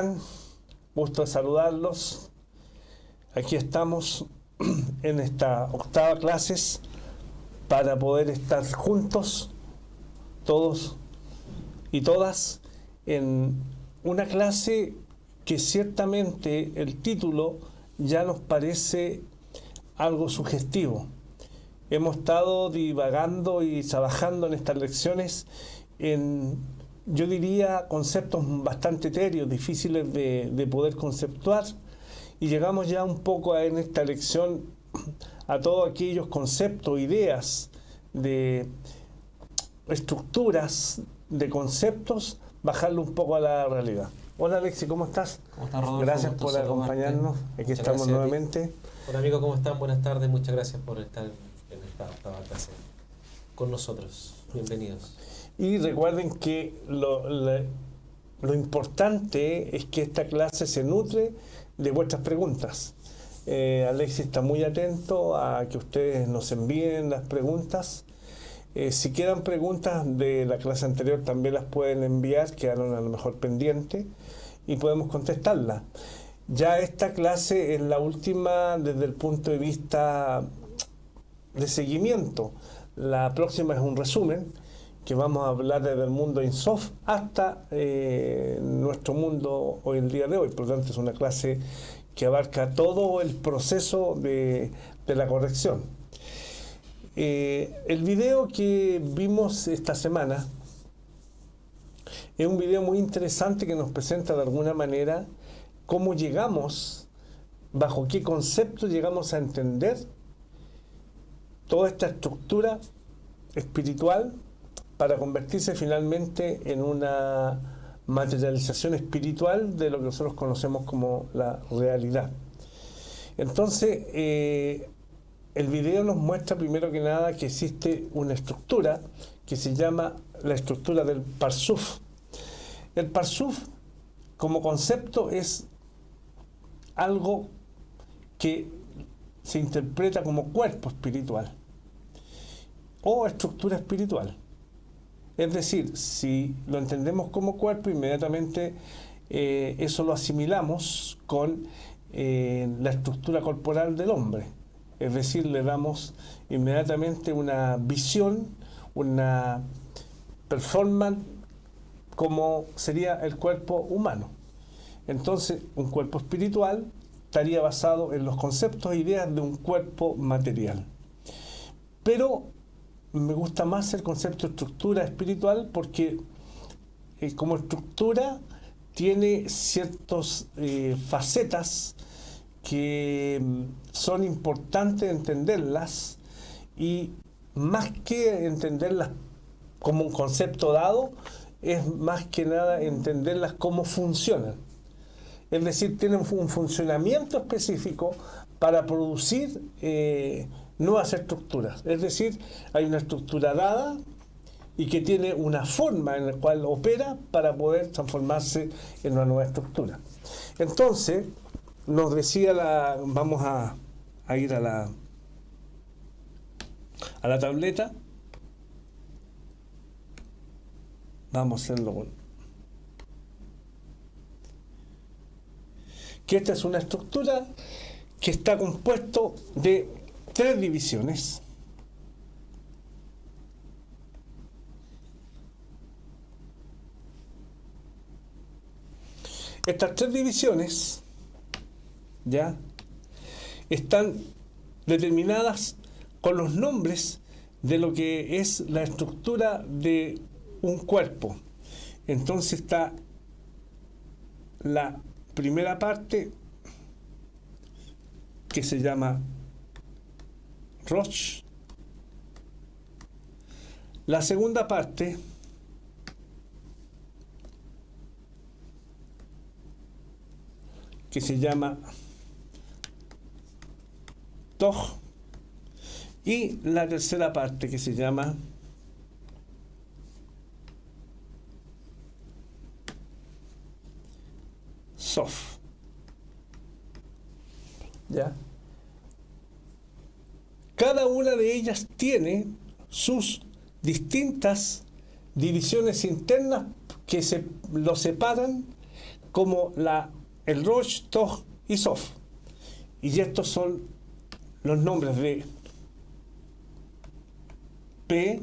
están? Gusto de saludarlos. Aquí estamos en esta octava clases para poder estar juntos, todos y todas, en una clase que ciertamente el título ya nos parece algo sugestivo. Hemos estado divagando y trabajando en estas lecciones en, yo diría, conceptos bastante etéreos, difíciles de poder conceptuar, y llegamos ya un poco en esta lección a todos aquellos conceptos, ideas, de estructuras, de conceptos, bajarlo un poco a la realidad. Hola Alexi, ¿cómo estás? ¿Cómo estás, Rodolfo? Gracias por acompañarnos. Aquí estamos nuevamente. Hola amigo, ¿cómo están? Buenas tardes, muchas gracias por estar en esta octava clase con nosotros. Bienvenidos. Y recuerden que lo importante es que esta clase se nutre de vuestras preguntas. Alexi está muy atento a que ustedes nos envíen las preguntas. Si quedan preguntas de la clase anterior también las pueden enviar, quedaron a lo mejor pendientes y podemos contestarlas. Ya esta clase es la última desde el punto de vista de seguimiento. La próxima es un resumen que vamos a hablar desde el mundo INSOF hasta nuestro mundo hoy el día de hoy. Por lo tanto, es una clase que abarca todo el proceso de la corrección. El video que vimos esta semana es un video muy interesante que nos presenta de alguna manera cómo llegamos, bajo qué concepto llegamos a entender toda esta estructura espiritual para convertirse finalmente en una materialización espiritual de lo que nosotros conocemos como la realidad. Entonces, el video nos muestra primero que nada que existe una estructura que se llama la estructura del Parsuf. El Parsuf, como concepto, es algo que se interpreta como cuerpo espiritual o estructura espiritual. Es decir, si lo entendemos como cuerpo, inmediatamente eso lo asimilamos con la estructura corporal del hombre. Es decir, le damos inmediatamente una visión, una performance como sería el cuerpo humano. Entonces, un cuerpo espiritual estaría basado en los conceptos e ideas de un cuerpo material. Pero me gusta más el concepto de estructura espiritual porque como estructura tiene ciertas facetas que son importantes entenderlas, y más que entenderlas como un concepto dado, es más que nada entenderlas cómo funcionan. Es decir, tienen un funcionamiento específico para producir nuevas estructuras. Es decir, hay una estructura dada y que tiene una forma en la cual opera para poder transformarse en una nueva estructura. Entonces, nos decía vamos a ir a la tableta. Vamos a hacerlo que esta es una estructura que está compuesto de 3 divisiones. Estas 3 divisiones ya están determinadas con los nombres de lo que es la estructura de un cuerpo. Entonces está la primera parte que se llama Rosh, la segunda parte que se llama Toj, y la tercera parte que se llama Sof. ¿Ya? Cada una de ellas tiene sus distintas divisiones internas que lo separan como el Rosh, Toj y Sof. Y estos son los nombres de P,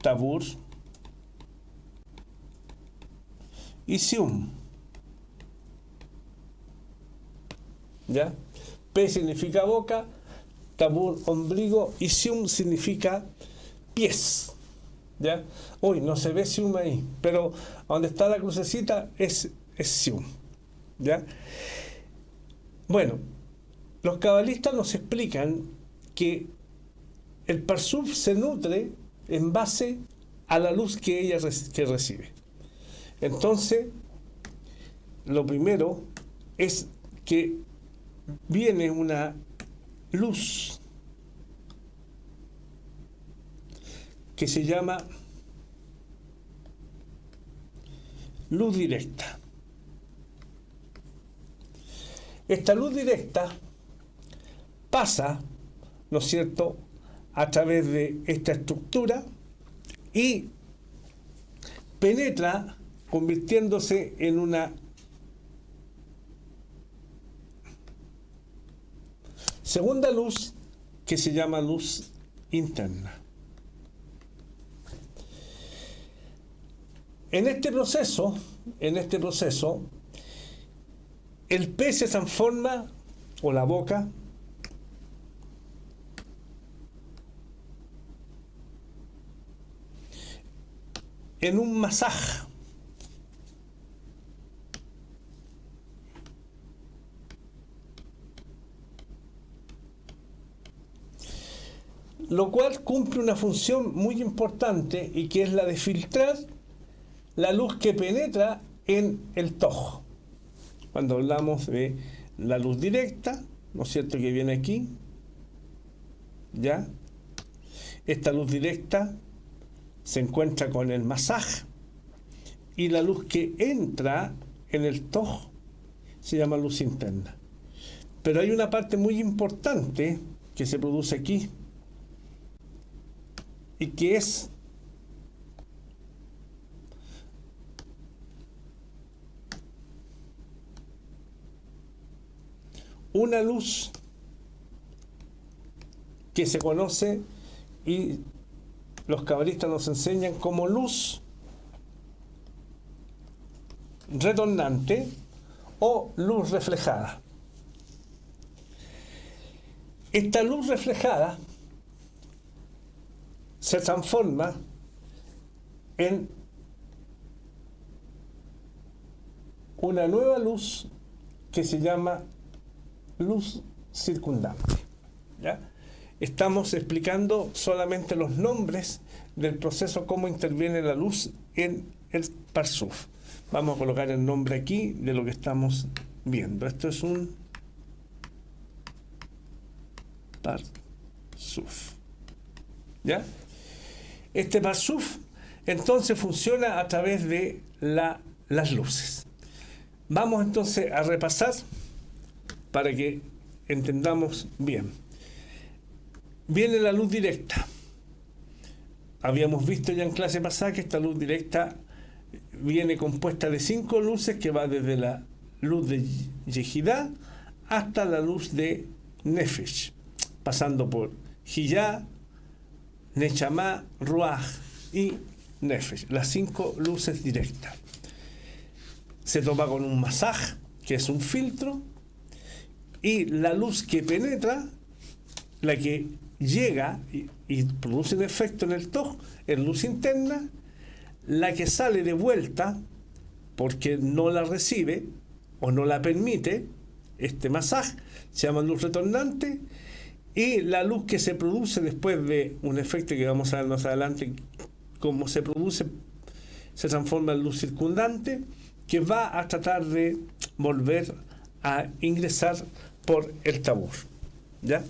Tabur y Sium. ¿Ya? P significa boca, Tabur ombligo y Sium significa pies. ¿Ya? Uy, no se ve Sium ahí, pero donde está la crucecita es Sium. ¿Ya? Bueno, los cabalistas nos explican que el Parsuf se nutre en base a la luz que ella recibe. Entonces, lo primero es que viene una luz que se llama luz directa. Esta luz directa pasa, ¿no es cierto?, a través de esta estructura y penetra convirtiéndose en una segunda luz que se llama luz interna. En este proceso, el pez se transforma, o la boca, en un masaje. Lo cual cumple una función muy importante y que es la de filtrar la luz que penetra en el Toj. Cuando hablamos de la luz directa, ¿no es cierto?, que viene aquí, ¿ya? Esta luz directa se encuentra con el masaje y la luz que entra en el Toj se llama luz interna. Pero hay una parte muy importante que se produce aquí y que es una luz que se conoce y los cabalistas nos enseñan como luz retornante o luz reflejada. Esta luz reflejada se transforma en una nueva luz que se llama luz circundante. ¿Ya? Estamos explicando solamente los nombres del proceso, cómo interviene la luz en el Parsuf. Vamos a colocar el nombre aquí de lo que estamos viendo. Esto es un Parsuf. ¿Ya? Este Parsuf entonces funciona a través de las luces. Vamos entonces a repasar para que entendamos bien. Viene la luz directa. Habíamos visto ya en clase pasada que esta luz directa viene compuesta de 5 luces que va desde la luz de Yehidá hasta la luz de Nefesh, pasando por Hiyá, Nechamá, Ruach y Nefesh, las 5 luces directas. Se toma con un masaje, que es un filtro, y la luz que penetra, la que llega y produce un efecto en el Toj, es luz interna. La que sale de vuelta porque no la recibe o no la permite este masaje se llama luz retornante, y la luz que se produce después de un efecto que vamos a ver más adelante cómo se produce, se transforma en luz circundante, que va a tratar de volver a ingresar por el tabur. ¿Ya?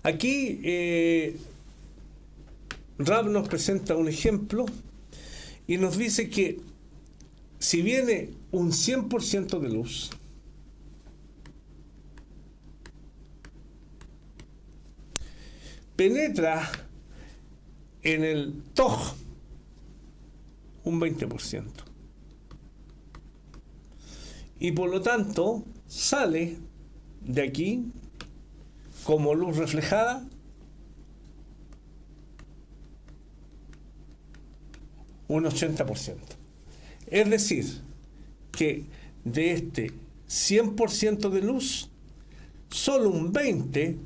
Aquí Rab nos presenta un ejemplo y nos dice que si viene un 100% de luz, penetra en el Toj un 20%. Y por lo tanto, sale de aquí como luz reflejada un 80%. Es decir, que de este 100% de luz, solo un 20%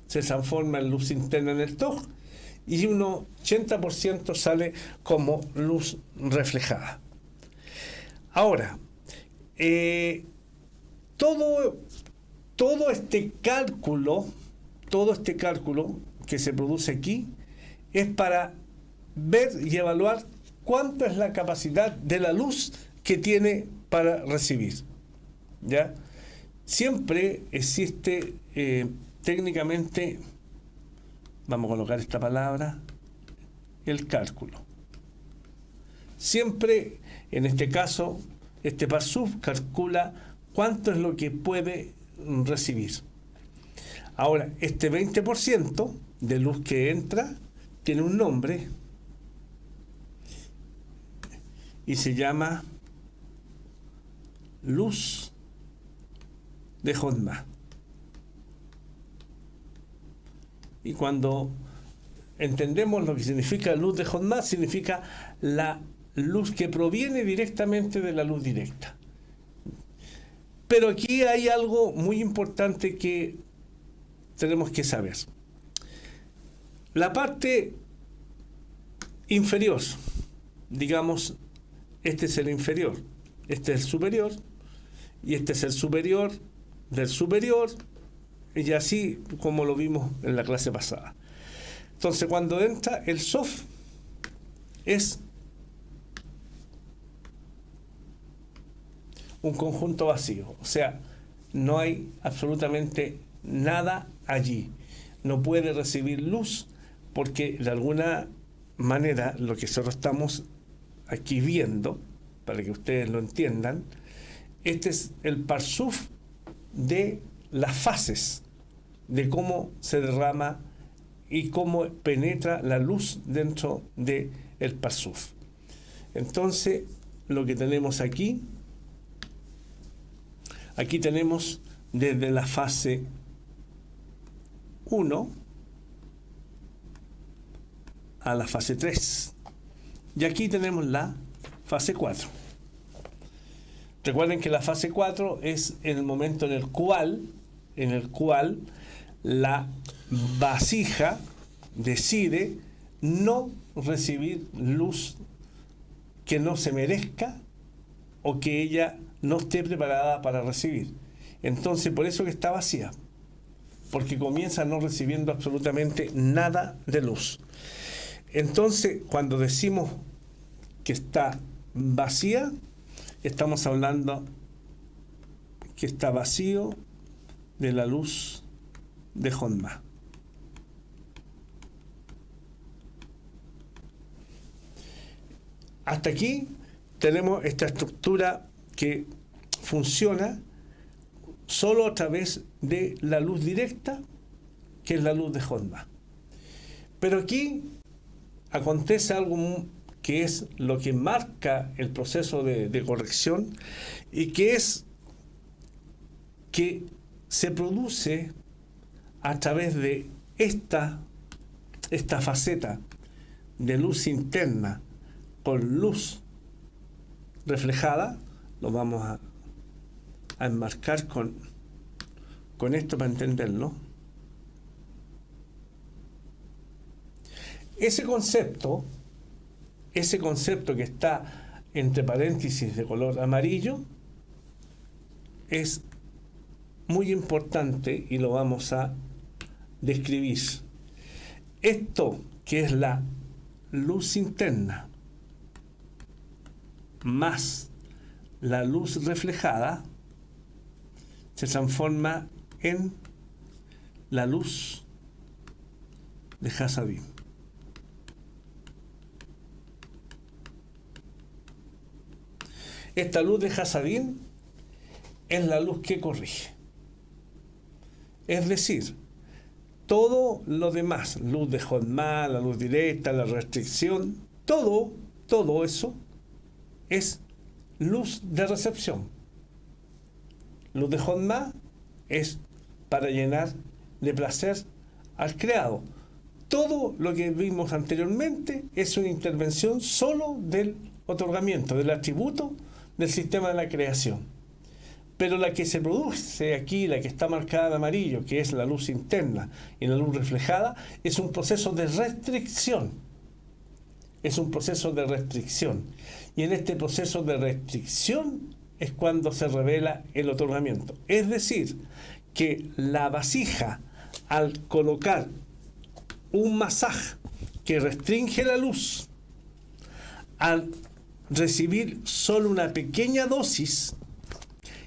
se transforma en luz interna en el TOG y un 80% sale como luz reflejada. Ahora, todo este cálculo que se produce aquí es para ver y evaluar cuánto es la capacidad de la luz que tiene para recibir. ¿Ya? Siempre existe técnicamente, vamos a colocar esta palabra, el cálculo. Siempre, en este caso, este Parsuf calcula cuánto es lo que puede recibir. Ahora, este 20% de luz que entra tiene un nombre y se llama luz de Hodma. Y cuando entendemos lo que significa luz de Hodma, significa la luz que proviene directamente de la luz directa. Pero aquí hay algo muy importante que tenemos que saber. La parte inferior, digamos, este es el inferior, este es el superior, y este es el superior del superior, y así como lo vimos en la clase pasada. Entonces, cuando entra el Sof, es un conjunto vacío, o sea, no hay absolutamente nada allí. No puede recibir luz porque de alguna manera lo que nosotros estamos aquí viendo, para que ustedes lo entiendan, este es el Parsuf de las fases, de cómo se derrama y cómo penetra la luz dentro del Parsuf. Entonces, lo que tenemos aquí tenemos desde la fase 1 a la fase 3. Y aquí tenemos la fase 4. Recuerden que la fase 4 es el momento en el cual la vasija decide no recibir luz que no se merezca o que ella no esté preparada para recibir. Entonces, por eso que está vacía, porque comienza no recibiendo absolutamente nada de luz. Entonces, cuando decimos que está vacía, estamos hablando que está vacío de la luz de Hodma. Hasta aquí tenemos esta estructura que funciona solo a través de la luz directa, que es la luz de Hodma. Pero aquí acontece algo que es lo que marca el proceso de corrección, y que es que se produce a través de esta faceta de luz interna con luz reflejada. Lo vamos a enmarcar con esto para entenderlo. Ese concepto que está entre paréntesis de color amarillo es muy importante y lo vamos a describir. Esto que es la luz interna más la luz reflejada se transforma en la luz de Hasadim. Esta luz de Hasadim es la luz que corrige. Es decir, todo lo demás, luz de Hodma, la luz directa, la restricción, todo eso es luz de recepción. Luz de Jodma es para llenar de placer al creado. Todo lo que vimos anteriormente es una intervención solo del otorgamiento, del atributo del sistema de la creación. Pero la que se produce aquí, la que está marcada de amarillo, que es la luz interna y la luz reflejada, es un proceso de restricción. Es un proceso de restricción. Y en este proceso de restricción es cuando se revela el otorgamiento. Es decir, que la vasija, al colocar un masaje que restringe la luz, al recibir solo una pequeña dosis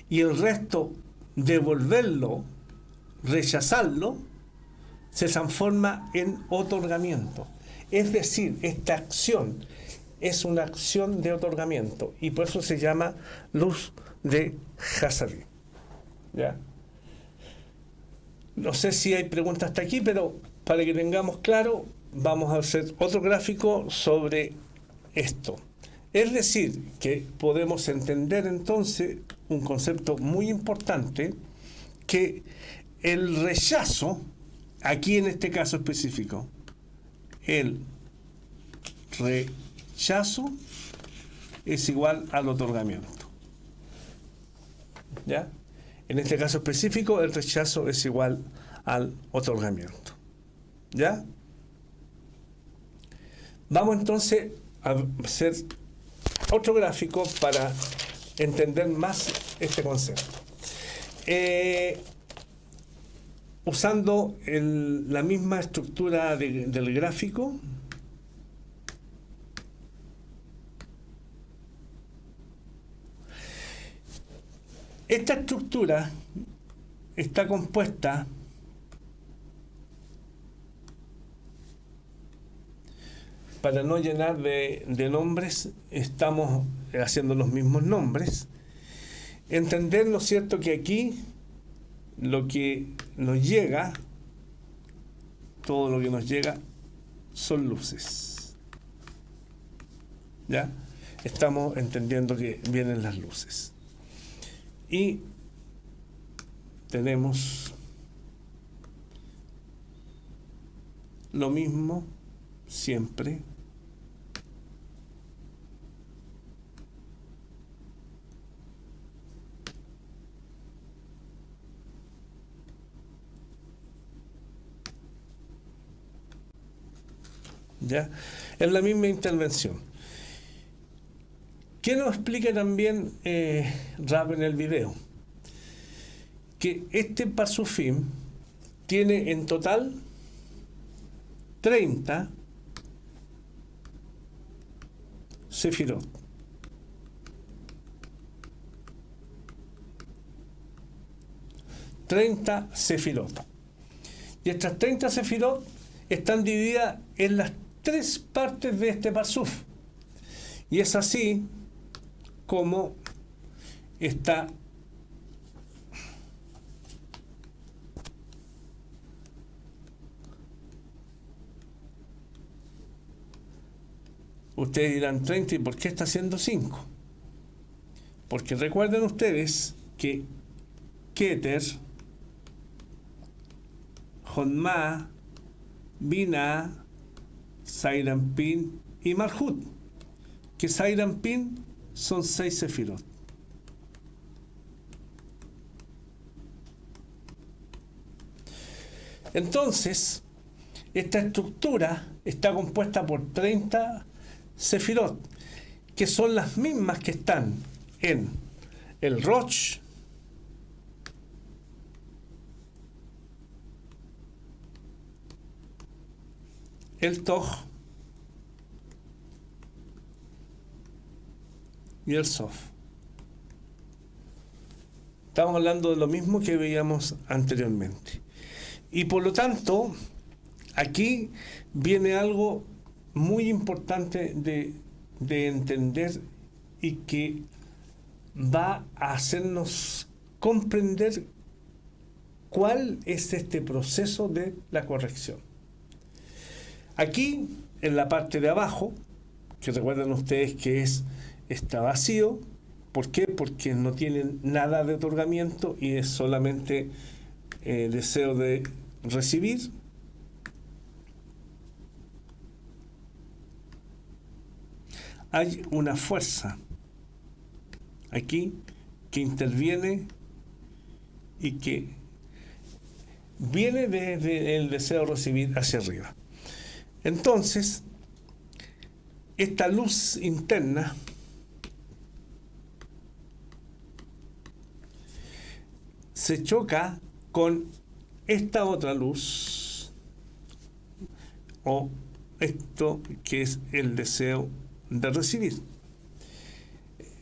y el resto devolverlo, rechazarlo, se transforma en otorgamiento. Es decir, esta acción es una acción de otorgamiento y por eso se llama luz de Hasabi. ¿Ya? No sé si hay preguntas hasta aquí, pero para que tengamos claro, vamos a hacer otro gráfico sobre esto. Es decir, que podemos entender entonces un concepto muy importante, que el rechazo, aquí en este caso específico, el rechazo es igual al otorgamiento. ¿Ya? En este caso específico, el rechazo es igual al otorgamiento. ¿Ya? Vamos entonces a hacer otro gráfico para entender más este concepto. Usando la misma estructura del gráfico, esta estructura está compuesta para no llenar de nombres, estamos haciendo los mismos nombres. Entender, ¿no es cierto?, que aquí lo que nos llega, todo lo que nos llega, son luces. ¿Ya? Estamos entendiendo que vienen las luces. Y tenemos lo mismo siempre. ¿Ya? Es la misma intervención. ¿Qué nos explica también Rab en el video? Que este Pasufim tiene en total 30 sefirot. Y estas 30 sefirot están divididas en las 3 partes de este Pasuf. Y es así como está ustedes dirán 30, ¿y por qué está haciendo 5? Porque recuerden ustedes que Keter, Jodma, Bina, Sairampin y Marhut, que Sairampin son 6 sefirot. Entonces, esta estructura está compuesta por 30 sefirot, que son las mismas que están en el Rosh, el Toj y el Sof. Estamos hablando de lo mismo que veíamos anteriormente. Y por lo tanto, aquí viene algo muy importante de entender y que va a hacernos comprender cuál es este proceso de la corrección. Aquí, en la parte de abajo, que recuerden ustedes que es está vacío. ¿Por qué? Porque no tiene nada de otorgamiento y es solamente deseo de recibir. Hay una fuerza aquí que interviene y que viene desde el deseo de recibir hacia arriba. Entonces, esta luz interna se choca con esta otra luz, o esto que es el deseo de recibir.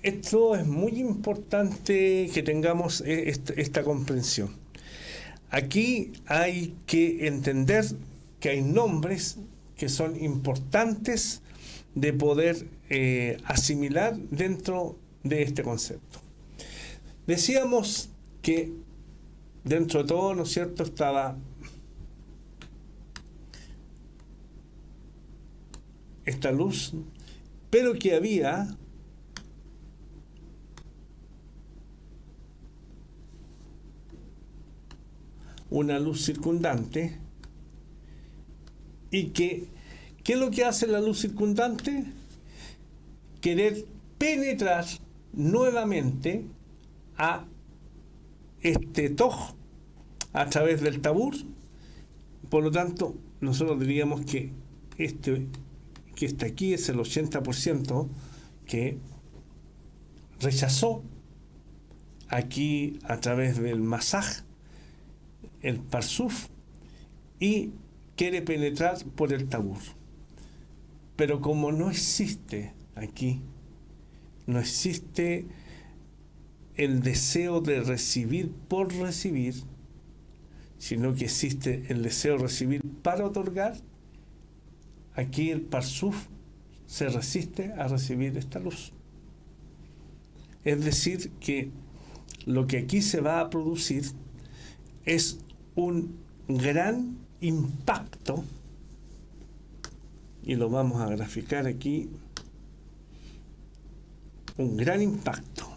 Esto es muy importante que tengamos esta comprensión. Aquí hay que entender que hay nombres que son importantes de poder asimilar dentro de este concepto. Decíamos que dentro de todo, ¿no es cierto?, estaba esta luz, pero que había una luz circundante y que, ¿qué es lo que hace la luz circundante? Querer penetrar nuevamente a este toj a través del tabur. Por lo tanto, nosotros diríamos que que está aquí es el 80% que rechazó aquí a través del masaj, el parsuf, y quiere penetrar por el tabur. Pero como no existe aquí, no existe el deseo de recibir por recibir, sino que existe el deseo de recibir para otorgar, aquí el parsuf se resiste a recibir esta luz. Es decir, que lo que aquí se va a producir es un gran impacto, y lo vamos a graficar aquí, un gran impacto.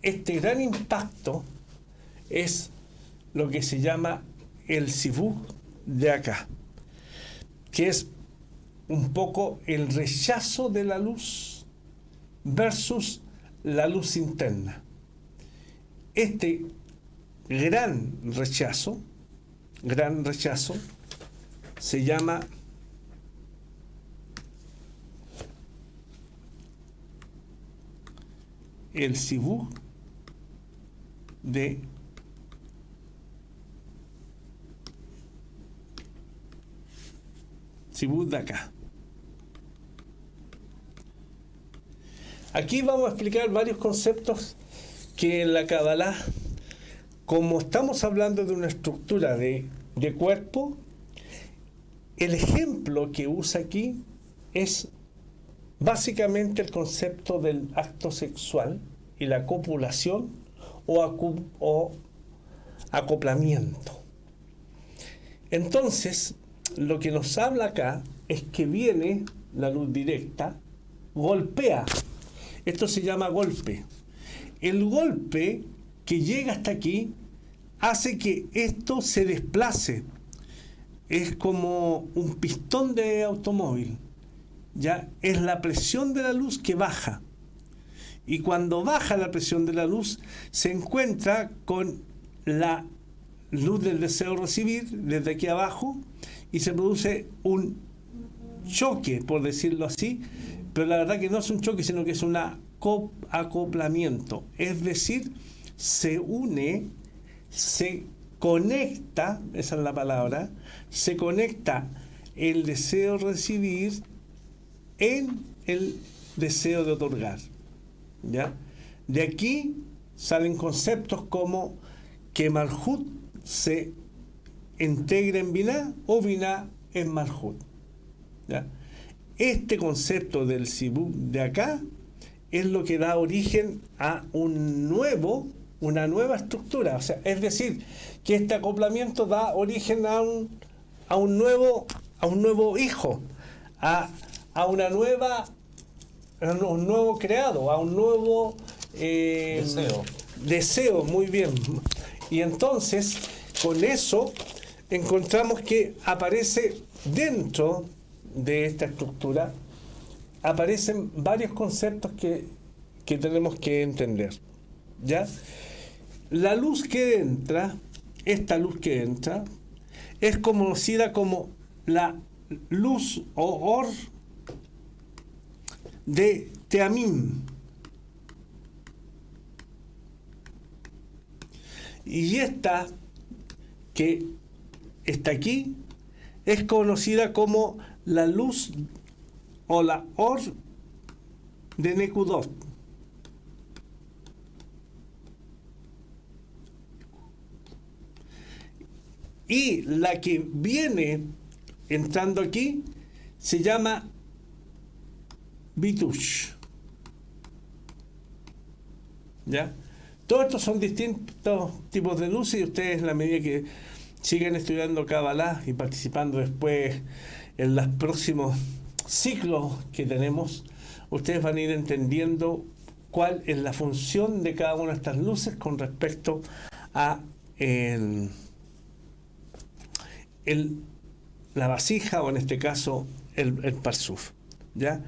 Este gran impacto es lo que se llama el sibuk de acá, que es un poco el rechazo de la luz versus la luz interna. Este gran rechazo se llama el sibuk de acá. Aquí vamos a explicar varios conceptos que en la Kabbalah, como estamos hablando de una estructura de cuerpo, el ejemplo que usa aquí es básicamente el concepto del acto sexual y la copulación o acoplamiento. Entonces, lo que nos habla acá es que viene la luz directa, golpea. Esto se llama golpe. El golpe que llega hasta aquí hace que esto se desplace. Es como un pistón de automóvil. Ya es la presión de la luz que baja. Y cuando baja la presión de la luz, se encuentra con la luz del deseo recibir desde aquí abajo, y se produce un choque, por decirlo así, pero la verdad que no es un choque, sino que es un acoplamiento. Es decir, se une, se conecta, esa es la palabra, se conecta el deseo de recibir en el deseo de otorgar. ¿Ya? De aquí salen conceptos como que Malhut se integra en Binah o Binah en Malhut. ¿Ya? Este concepto del sibuk de acá es lo que da origen a una nueva estructura. O sea, es decir, que este acoplamiento da origen a un nuevo hijo, a a una nueva, a un nuevo creado, a un nuevo deseo, muy bien. Y entonces, con eso, encontramos que aparece dentro de esta estructura, aparecen varios conceptos que tenemos que entender, ¿ya? La luz que entra, esta luz que entra, es conocida como la luz o or de Teamim. Y esta que está aquí es conocida como la luz o la or de Nekudot. Y la que viene entrando aquí se llama Bitush. ¿Ya? Todos estos son distintos tipos de luces y ustedes, en la medida que siguen estudiando Kabbalah y participando después en los próximos ciclos que tenemos, ustedes van a ir entendiendo cuál es la función de cada una de estas luces con respecto a la vasija, o en este caso el parsuf, ¿ya?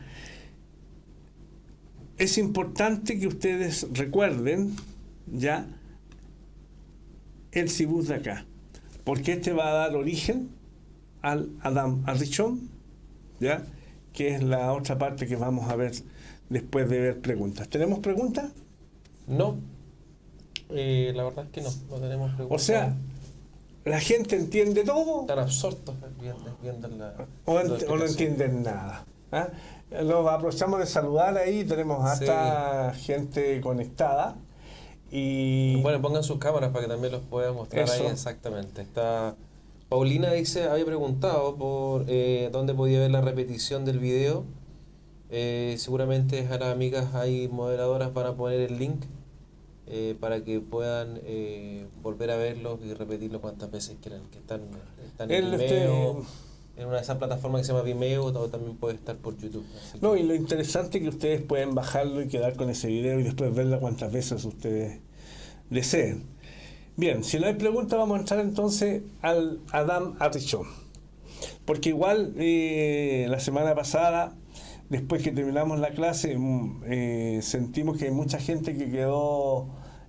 Es importante que ustedes recuerden ya el sibuz de acá, porque este va a dar origen al Adam Arishon, ¿ya? Que es la otra parte que vamos a ver después de ver preguntas. ¿Tenemos preguntas? No, la verdad es que no tenemos preguntas. O sea, la gente entiende todo. Están absortos viendo o no entienden nada. ¿Ah? Los aprovechamos de saludar ahí, tenemos hasta gente conectada. Y bueno, pongan sus cámaras para que también los pueda mostrar ahí exactamente. Está Paulina había preguntado por dónde podía ver la repetición del video. Seguramente a las amigas hay moderadoras van a poner el link para que puedan volver a verlos y repetirlo cuantas veces quieran, que están en Vimeo, en una de esas plataformas que se llama Vimeo, o también puede estar por YouTube. No, y lo interesante es que ustedes pueden bajarlo y quedar con ese video y después verlo cuantas veces ustedes deseen. Bien, si no hay preguntas, vamos a entrar entonces al Adam Arishon, porque igual la semana pasada, después que terminamos la clase, sentimos que hay mucha gente que quedó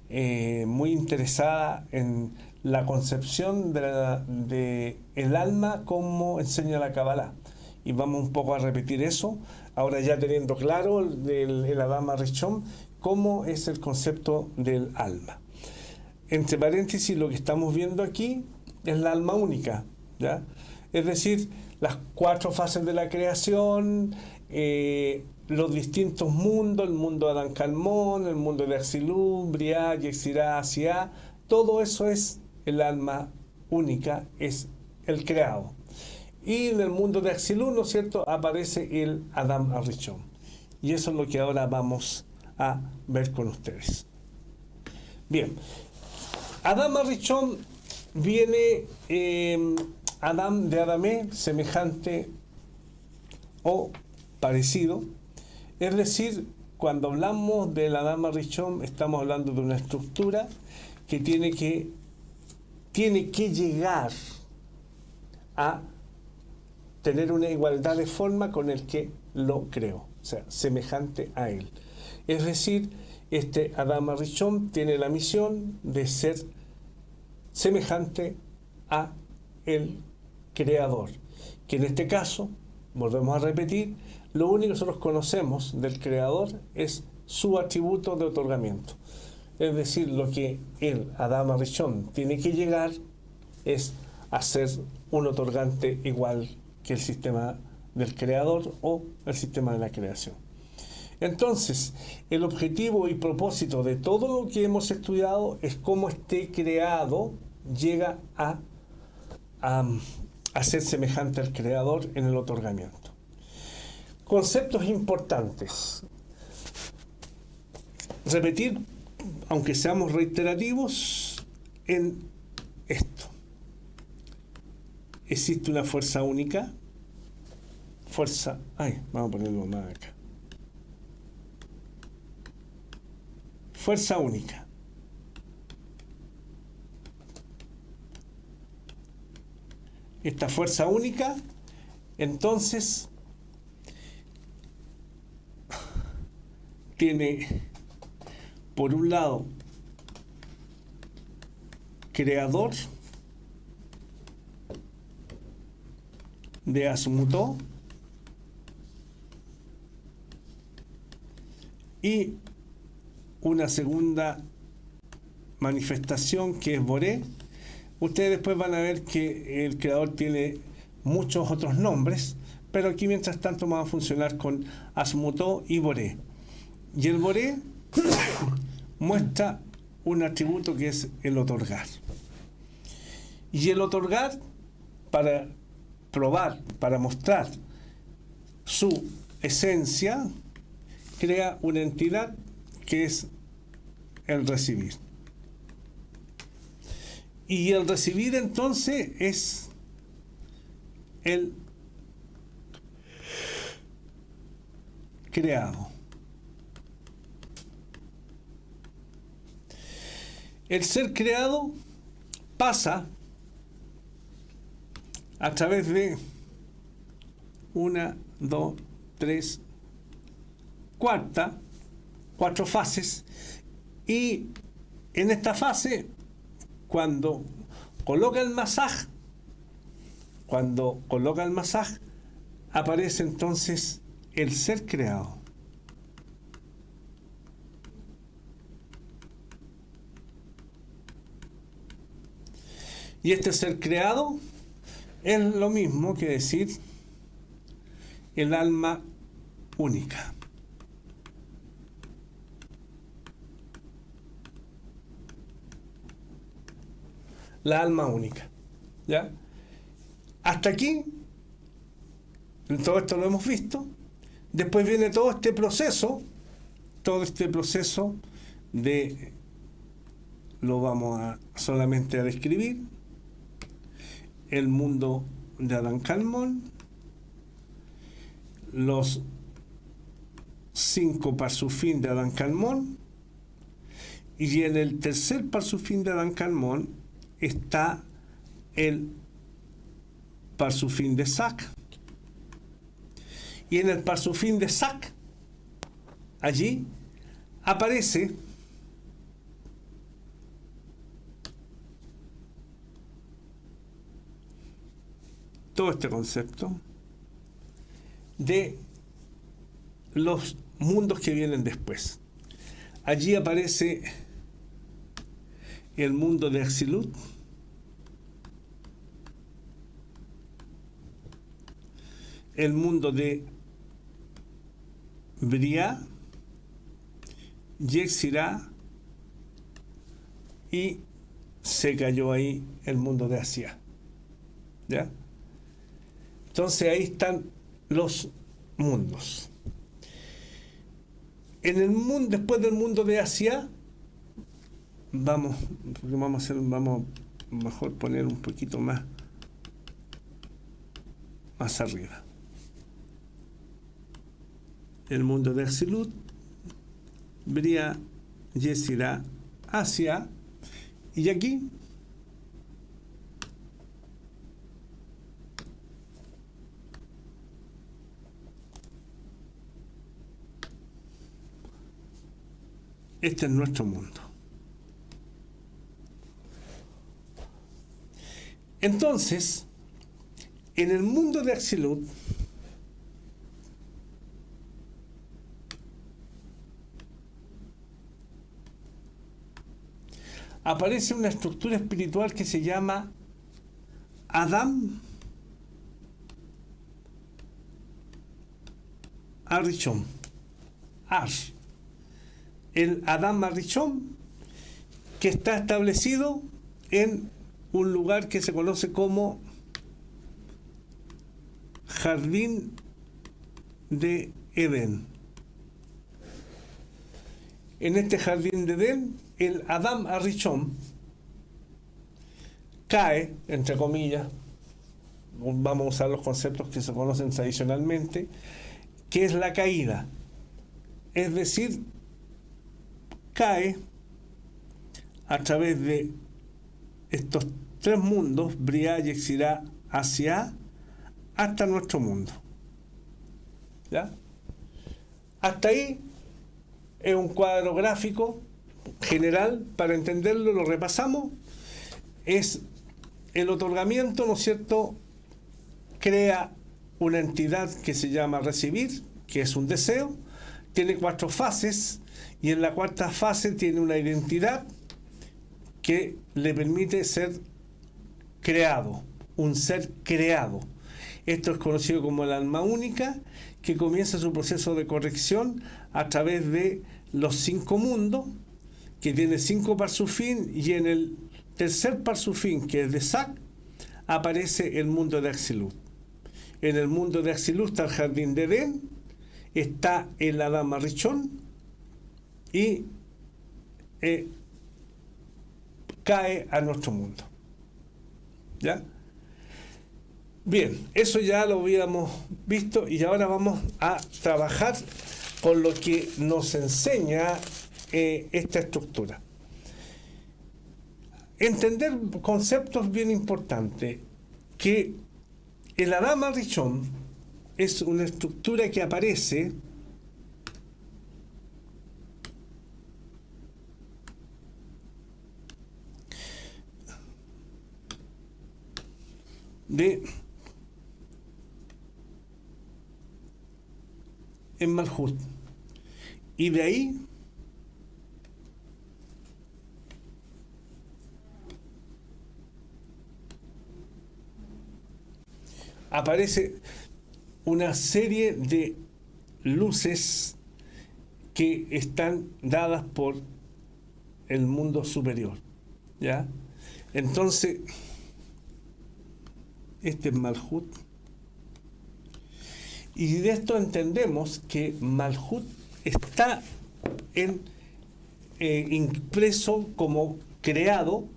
muy interesada en la concepción de el alma como enseña la Kabbalah. Y vamos un poco a repetir eso, ahora ya teniendo claro el Adam Arishon, cómo es el concepto del alma. Entre paréntesis, lo que estamos viendo aquí es la alma única, ¿ya? Es decir, las 4 fases de la creación, los distintos mundos, el mundo de Adán Calmón, el mundo de Axilú, Briá, Yexirá, Asiá, todo eso es el alma única, es el creado. Y en el mundo de Axilú, ¿no es cierto?, aparece el Adam Arishon. Y eso es lo que ahora vamos a ver con ustedes. Bien, Adam Arishon viene Adam de Adamé, semejante o parecido. Es decir, cuando hablamos del Adam Arishon, estamos hablando de una estructura que tiene que llegar a tener una igualdad de forma con el que lo creó, o sea, semejante a él. Es decir, este Adam Arishon tiene la misión de ser semejante a el creador, que en este caso, volvemos a repetir, lo único que nosotros conocemos del creador es su atributo de otorgamiento. Es decir, lo que el Adam Arishon tiene que llegar es a ser un otorgante igual que el sistema del creador o el sistema de la creación. Entonces, el objetivo y propósito de todo lo que hemos estudiado es cómo este creado llega a ser semejante al creador en el otorgamiento. Conceptos importantes. Repetir, aunque seamos reiterativos, en esto. Existe una fuerza única, fuerza. Vamos a ponerlo más acá. Fuerza única. Esta fuerza única, entonces, tiene, por un lado, creador de Asmutó y una segunda manifestación que es Boré. Ustedes después van a ver que el creador tiene muchos otros nombres, pero aquí mientras tanto vamos a funcionar con Asmutó y Boré. Y el Boré muestra un atributo que es el otorgar. Y el otorgar, para probar, para mostrar su esencia, crea una entidad que es el recibir. Y el recibir entonces es el creado. El ser creado pasa a través de 1, 2, 3, 4 fases, y en esta fase, cuando coloca el masaj, aparece entonces el ser creado. Y este ser creado es lo mismo que decir el alma única. La alma única. ¿Ya? Hasta aquí, todo esto lo hemos visto. Después viene todo este proceso de, lo vamos a solamente a describir, el mundo de Adán Kalmón, los 5 parsufín de Adán Kalmón, y en el tercer parsufín de Adán Kalmón está el parsufín de Sak. Y en el parsufín de Sak, allí aparece todo este concepto de los mundos que vienen después. Allí aparece el mundo de Exilut, el mundo de Briá, Yetzirá, y se cayó ahí el mundo de Asia. ¿Ya? Entonces ahí están los mundos. En el mundo, después del mundo de Asia, vamos mejor poner un poquito más arriba. El mundo de Exilut, Briá, Yetzirá, Asia, y aquí este es nuestro mundo. Entonces, en el mundo de Exilut aparece una estructura espiritual que se llama Adam Arishon. El Adam Arishon, que está establecido en un lugar que se conoce como Jardín de Edén. En este Jardín de Edén, el Adam Arishon cae, entre comillas, vamos a usar los conceptos que se conocen tradicionalmente, que es la caída. Es decir, cae a través de estos tres mundos, Briah, Yetzirah, Asiá, hasta nuestro mundo. ¿Ya? Hasta ahí es un cuadro gráfico general. Para entenderlo, lo repasamos. Es el otorgamiento, ¿no es cierto? Crea una entidad que se llama recibir, que es un deseo. Tiene 4 fases, y en la cuarta fase tiene una identidad que le permite ser creado, un ser creado. Esto es conocido como el alma única, que comienza su proceso de corrección a través de los 5 mundos, que tiene 5 parsufín, y en el tercer parsufín, que es de Sak, aparece el mundo de Atzilut. En el mundo de Atzilut está el jardín de Edén, está el Adam Rishon, y cae a nuestro mundo. ¿Ya? Bien, eso ya lo habíamos visto, y ahora vamos a trabajar con lo que nos enseña esta estructura. Entender conceptos bien importantes, que el Adam Rishon es una estructura que aparece en Malhut, y de ahí aparece una serie de luces que están dadas por el mundo superior. ¿Ya? Entonces, este es Malhut, y de esto entendemos que Malhut está impreso como creado,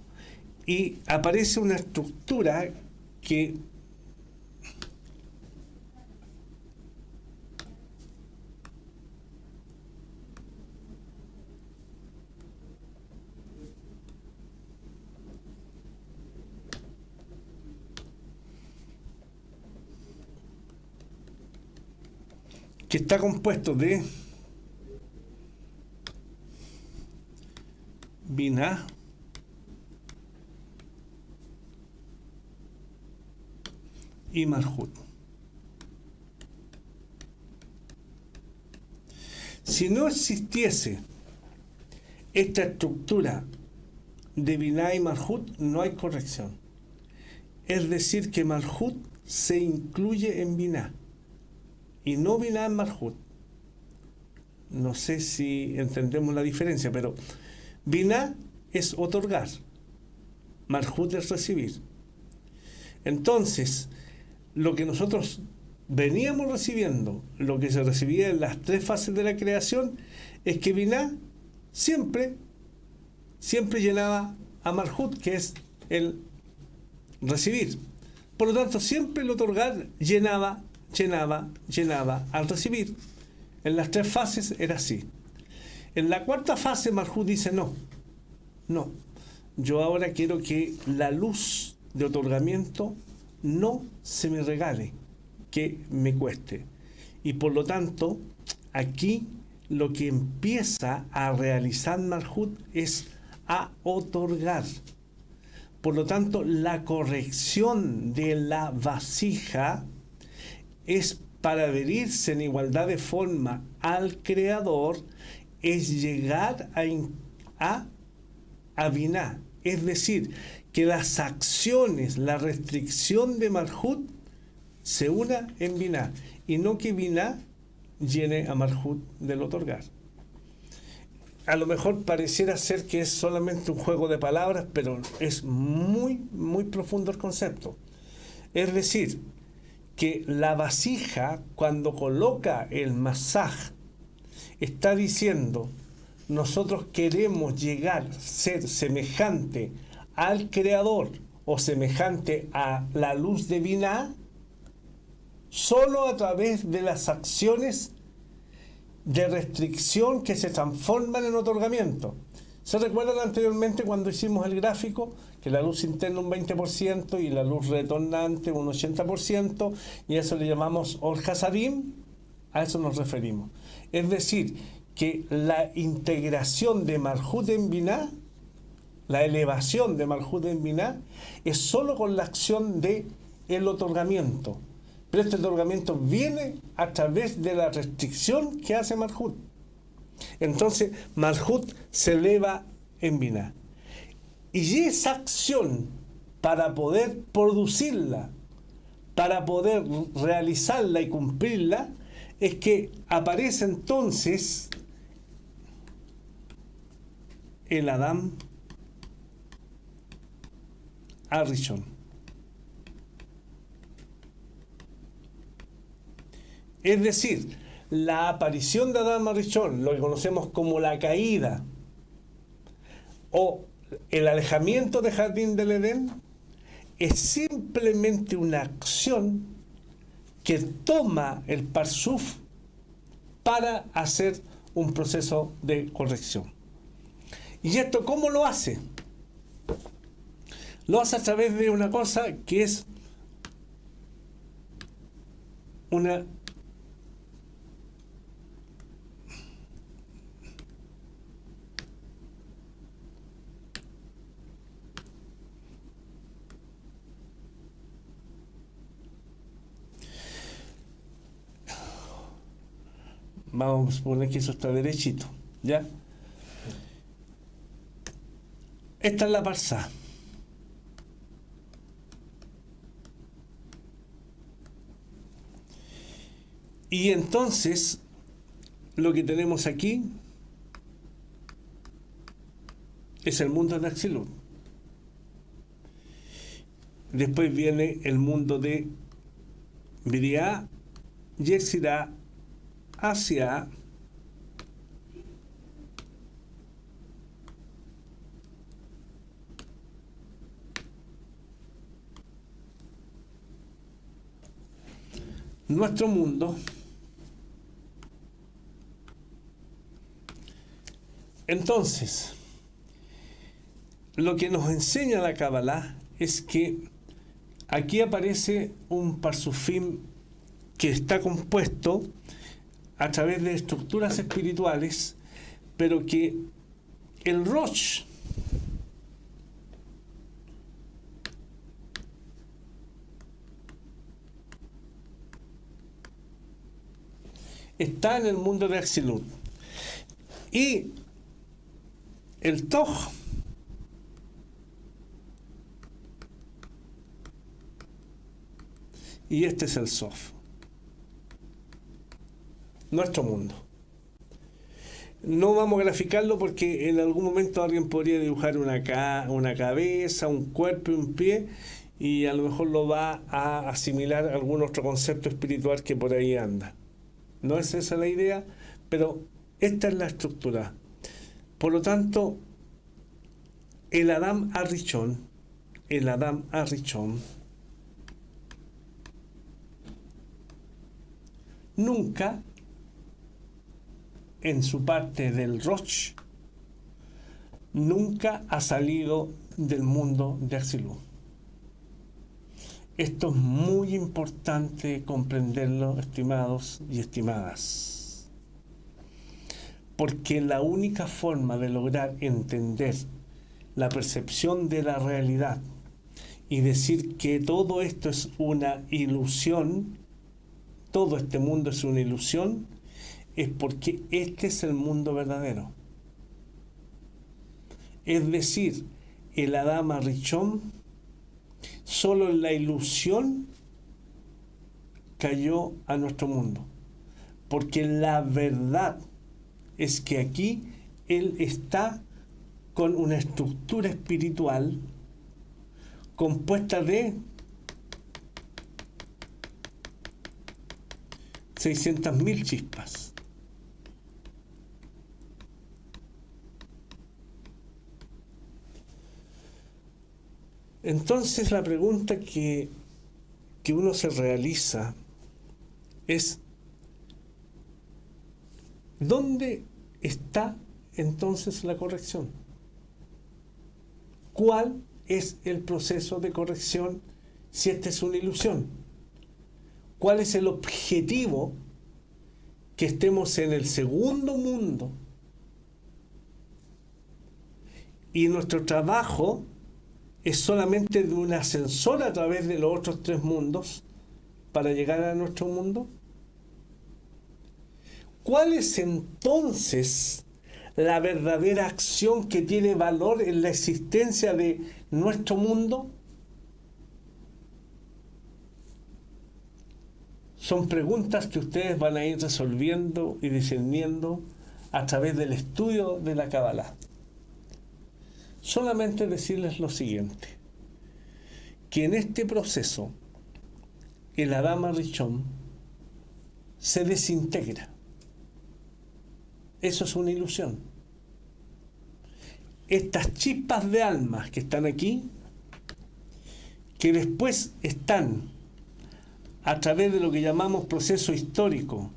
y aparece una estructura que está compuesto de Binah, y Malhut. Si no existiese esta estructura de Binah y Malhut, no hay corrección. Es decir, que Malhut se incluye en Binah, y no Binah en Malhut. No sé si entendemos la diferencia, pero Binah es otorgar, Malhut es recibir. Entonces, lo que nosotros veníamos recibiendo, lo que se recibía en las 3 fases de la creación, es que Binah siempre llenaba a Malhut, que es el recibir. Por lo tanto, siempre el otorgar llenaba al recibir. En las 3 fases era así. En la cuarta fase, Malhut dice no, yo ahora quiero que la luz de otorgamiento no se me regale, que me cueste. Y por lo tanto, aquí lo que empieza a realizar Malhut es a otorgar. Por lo tanto, la corrección de la vasija es para adherirse en igualdad de forma al Creador, es llegar a Binah. Es decir, que las acciones, la restricción de Malhut se una en Binah, y no que Binah llene a Malhut del otorgar. A lo mejor pareciera ser que es solamente un juego de palabras, pero es muy, muy profundo el concepto. Es decir, que la vasija, cuando coloca el masaj, está diciendo: nosotros queremos llegar a ser semejante al Creador, o semejante a la luz de Binah solo a través de las acciones de restricción que se transforman en otorgamiento. ¿Se recuerdan anteriormente cuando hicimos el gráfico? Que la luz interna un 20% y la luz retornante un 80%, y a eso le llamamos Or Hasadim, a eso nos referimos. Es decir, que la integración de Malhut en Binah, la elevación de Malhut en Binah, es solo con la acción de el otorgamiento. Pero este otorgamiento viene a través de la restricción que hace Malhut. Entonces, Malhut se eleva en Binah. Y esa acción, para poder producirla, para poder realizarla y cumplirla, es que aparece entonces el Adam Arishon. Es decir, la aparición de Adam Arishon, lo que conocemos como la caída o el alejamiento de Jardín del Edén, es simplemente una acción que toma el Parsuf para hacer un proceso de corrección. ¿Y esto cómo lo hace? Lo hace a través de una cosa que es una vamos a suponer que eso está derechito, ¿ya? Esta es la parsá. Y entonces, lo que tenemos aquí es el mundo de Axilut. Después viene el mundo de Biriá, Yetzirá, Asia, nuestro mundo. Entonces, lo que nos enseña la Kabbalah es que aquí aparece un parsufim que está compuesto a través de estructuras espirituales, pero que el Rosh está en el mundo de Axilut y el Toj y este es el Sof, nuestro mundo. No vamos a graficarlo porque en algún momento alguien podría dibujar una cabeza, un cuerpo y un pie, y a lo mejor lo va a asimilar a algún otro concepto espiritual que por ahí anda. No es esa la idea, pero esta es la estructura. Por lo tanto, el Adam Arishon nunca en su parte del Rosh nunca ha salido del mundo de Axilut. Esto es muy importante comprenderlo, estimados y estimadas, porque la única forma de lograr entender la percepción de la realidad y decir que todo esto es una ilusión, todo este mundo es una ilusión, es porque este es el mundo verdadero. Es decir, el Adam Arishon, solo en la ilusión cayó a nuestro mundo, porque la verdad es que aquí él está con una estructura espiritual compuesta de 600.000 chispas. Entonces la pregunta que uno se realiza es, ¿dónde está entonces la corrección? ¿Cuál es el proceso de corrección si esta es una ilusión? ¿Cuál es el objetivo que estemos en el segundo mundo y nuestro trabajo es solamente de un ascensor a través de los otros 3 mundos para llegar a nuestro mundo? ¿Cuál es entonces la verdadera acción que tiene valor en la existencia de nuestro mundo? Son preguntas que ustedes van a ir resolviendo y discerniendo a través del estudio de la Kabbalah. Solamente decirles lo siguiente, que en este proceso el Adam Arishon se desintegra. Eso es una ilusión. Estas chispas de almas que están aquí, que después están a través de lo que llamamos proceso histórico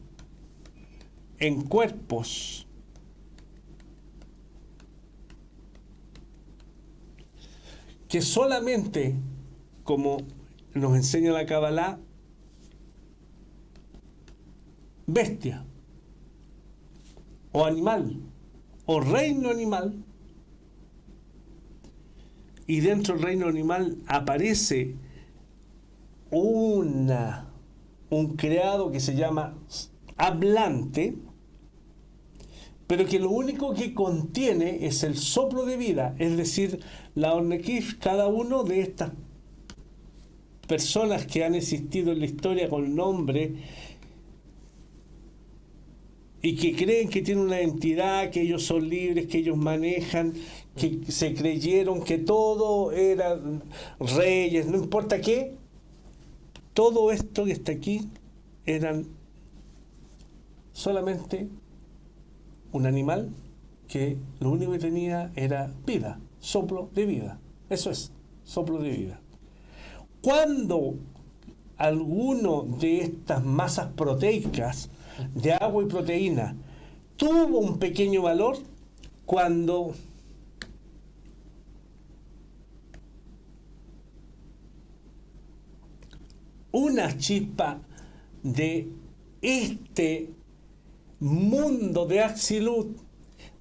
en cuerpos que solamente, como nos enseña la Kabbalah, bestia o animal o reino animal, y dentro del reino animal aparece un creado que se llama hablante, pero que lo único que contiene es el soplo de vida, es decir, la Ornekif, cada uno de estas personas que han existido en la historia con nombre y que creen que tienen una entidad, que ellos son libres, que ellos manejan, que se creyeron que todo eran reyes, no importa qué, todo esto que está aquí eran solamente un animal que lo único que tenía era vida, soplo de vida. Eso es, soplo de vida. Cuando alguno de estas masas proteicas de agua y proteína tuvo un pequeño valor, cuando una chispa de este mundo de Axilut,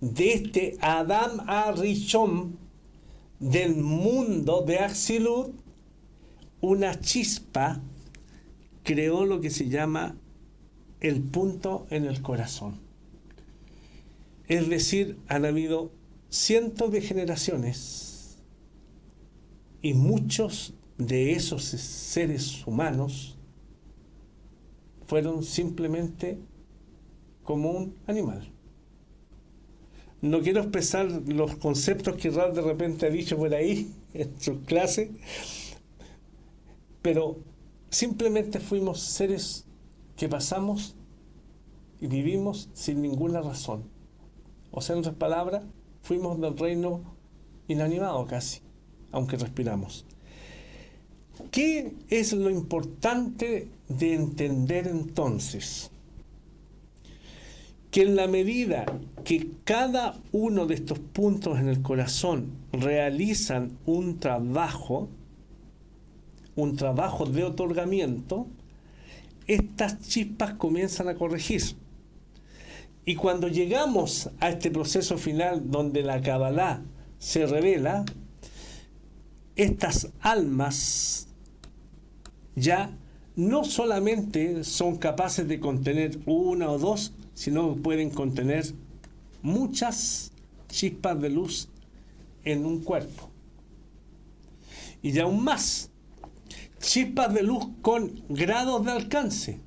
de este Adam Arishon, del mundo de Axilut, una chispa creó lo que se llama el punto en el corazón. Es decir, han habido cientos de generaciones y muchos de esos seres humanos fueron simplemente como un animal. No quiero expresar los conceptos que Ralph de repente ha dicho por ahí en sus clases, pero simplemente fuimos seres que pasamos y vivimos sin ninguna razón. O sea, en otras palabras, fuimos del reino inanimado casi, aunque respiramos. ¿Qué es lo importante de entender entonces? Que en la medida que cada uno de estos puntos en el corazón realizan un trabajo de otorgamiento, estas chispas comienzan a corregir. Y cuando llegamos a este proceso final donde la Kabbalah se revela, estas almas ya no solamente son capaces de contener una o dos, sino que pueden contener muchas chispas de luz en un cuerpo. Y aún más, chispas de luz con grados de alcance.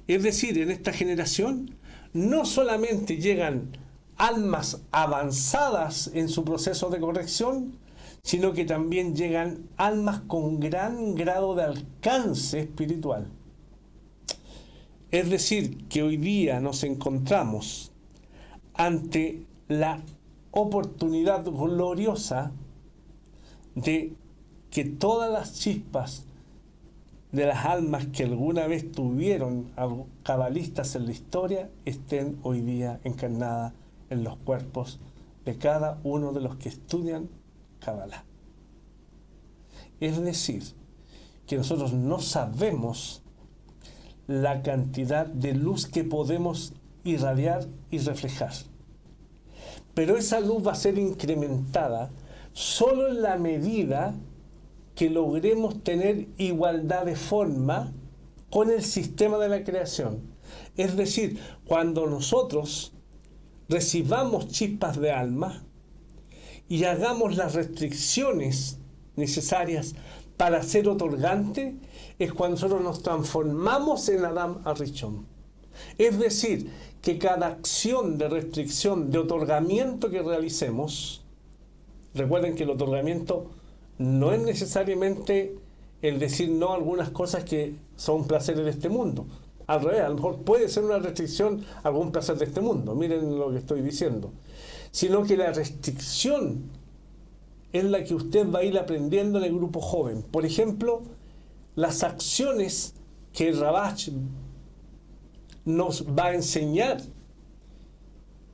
Es decir, en esta generación no solamente llegan almas avanzadas en su proceso de corrección, sino que también llegan almas con gran grado de alcance espiritual. Es decir, que hoy día nos encontramos ante la oportunidad gloriosa de que todas las chispas de las almas que alguna vez tuvieron cabalistas en la historia estén hoy día encarnadas en los cuerpos de cada uno de los que estudian Kabbalah. Es decir, que nosotros no sabemos la cantidad de luz que podemos irradiar y reflejar. Pero esa luz va a ser incrementada solo en la medida que logremos tener igualdad de forma con el sistema de la creación. Es decir, cuando nosotros recibamos chispas de alma y hagamos las restricciones necesarias para ser otorgante, es cuando nosotros nos transformamos en Adam Arishon. Es decir, que cada acción de restricción, de otorgamiento que realicemos, recuerden que el otorgamiento no es necesariamente el decir no a algunas cosas que son placeres de este mundo. Al revés, a lo mejor puede ser una restricción a algún placer de este mundo. Miren lo que estoy diciendo. Sino que la restricción es la que usted va a ir aprendiendo en el grupo joven. Por ejemplo, las acciones que el Rabach nos va a enseñar,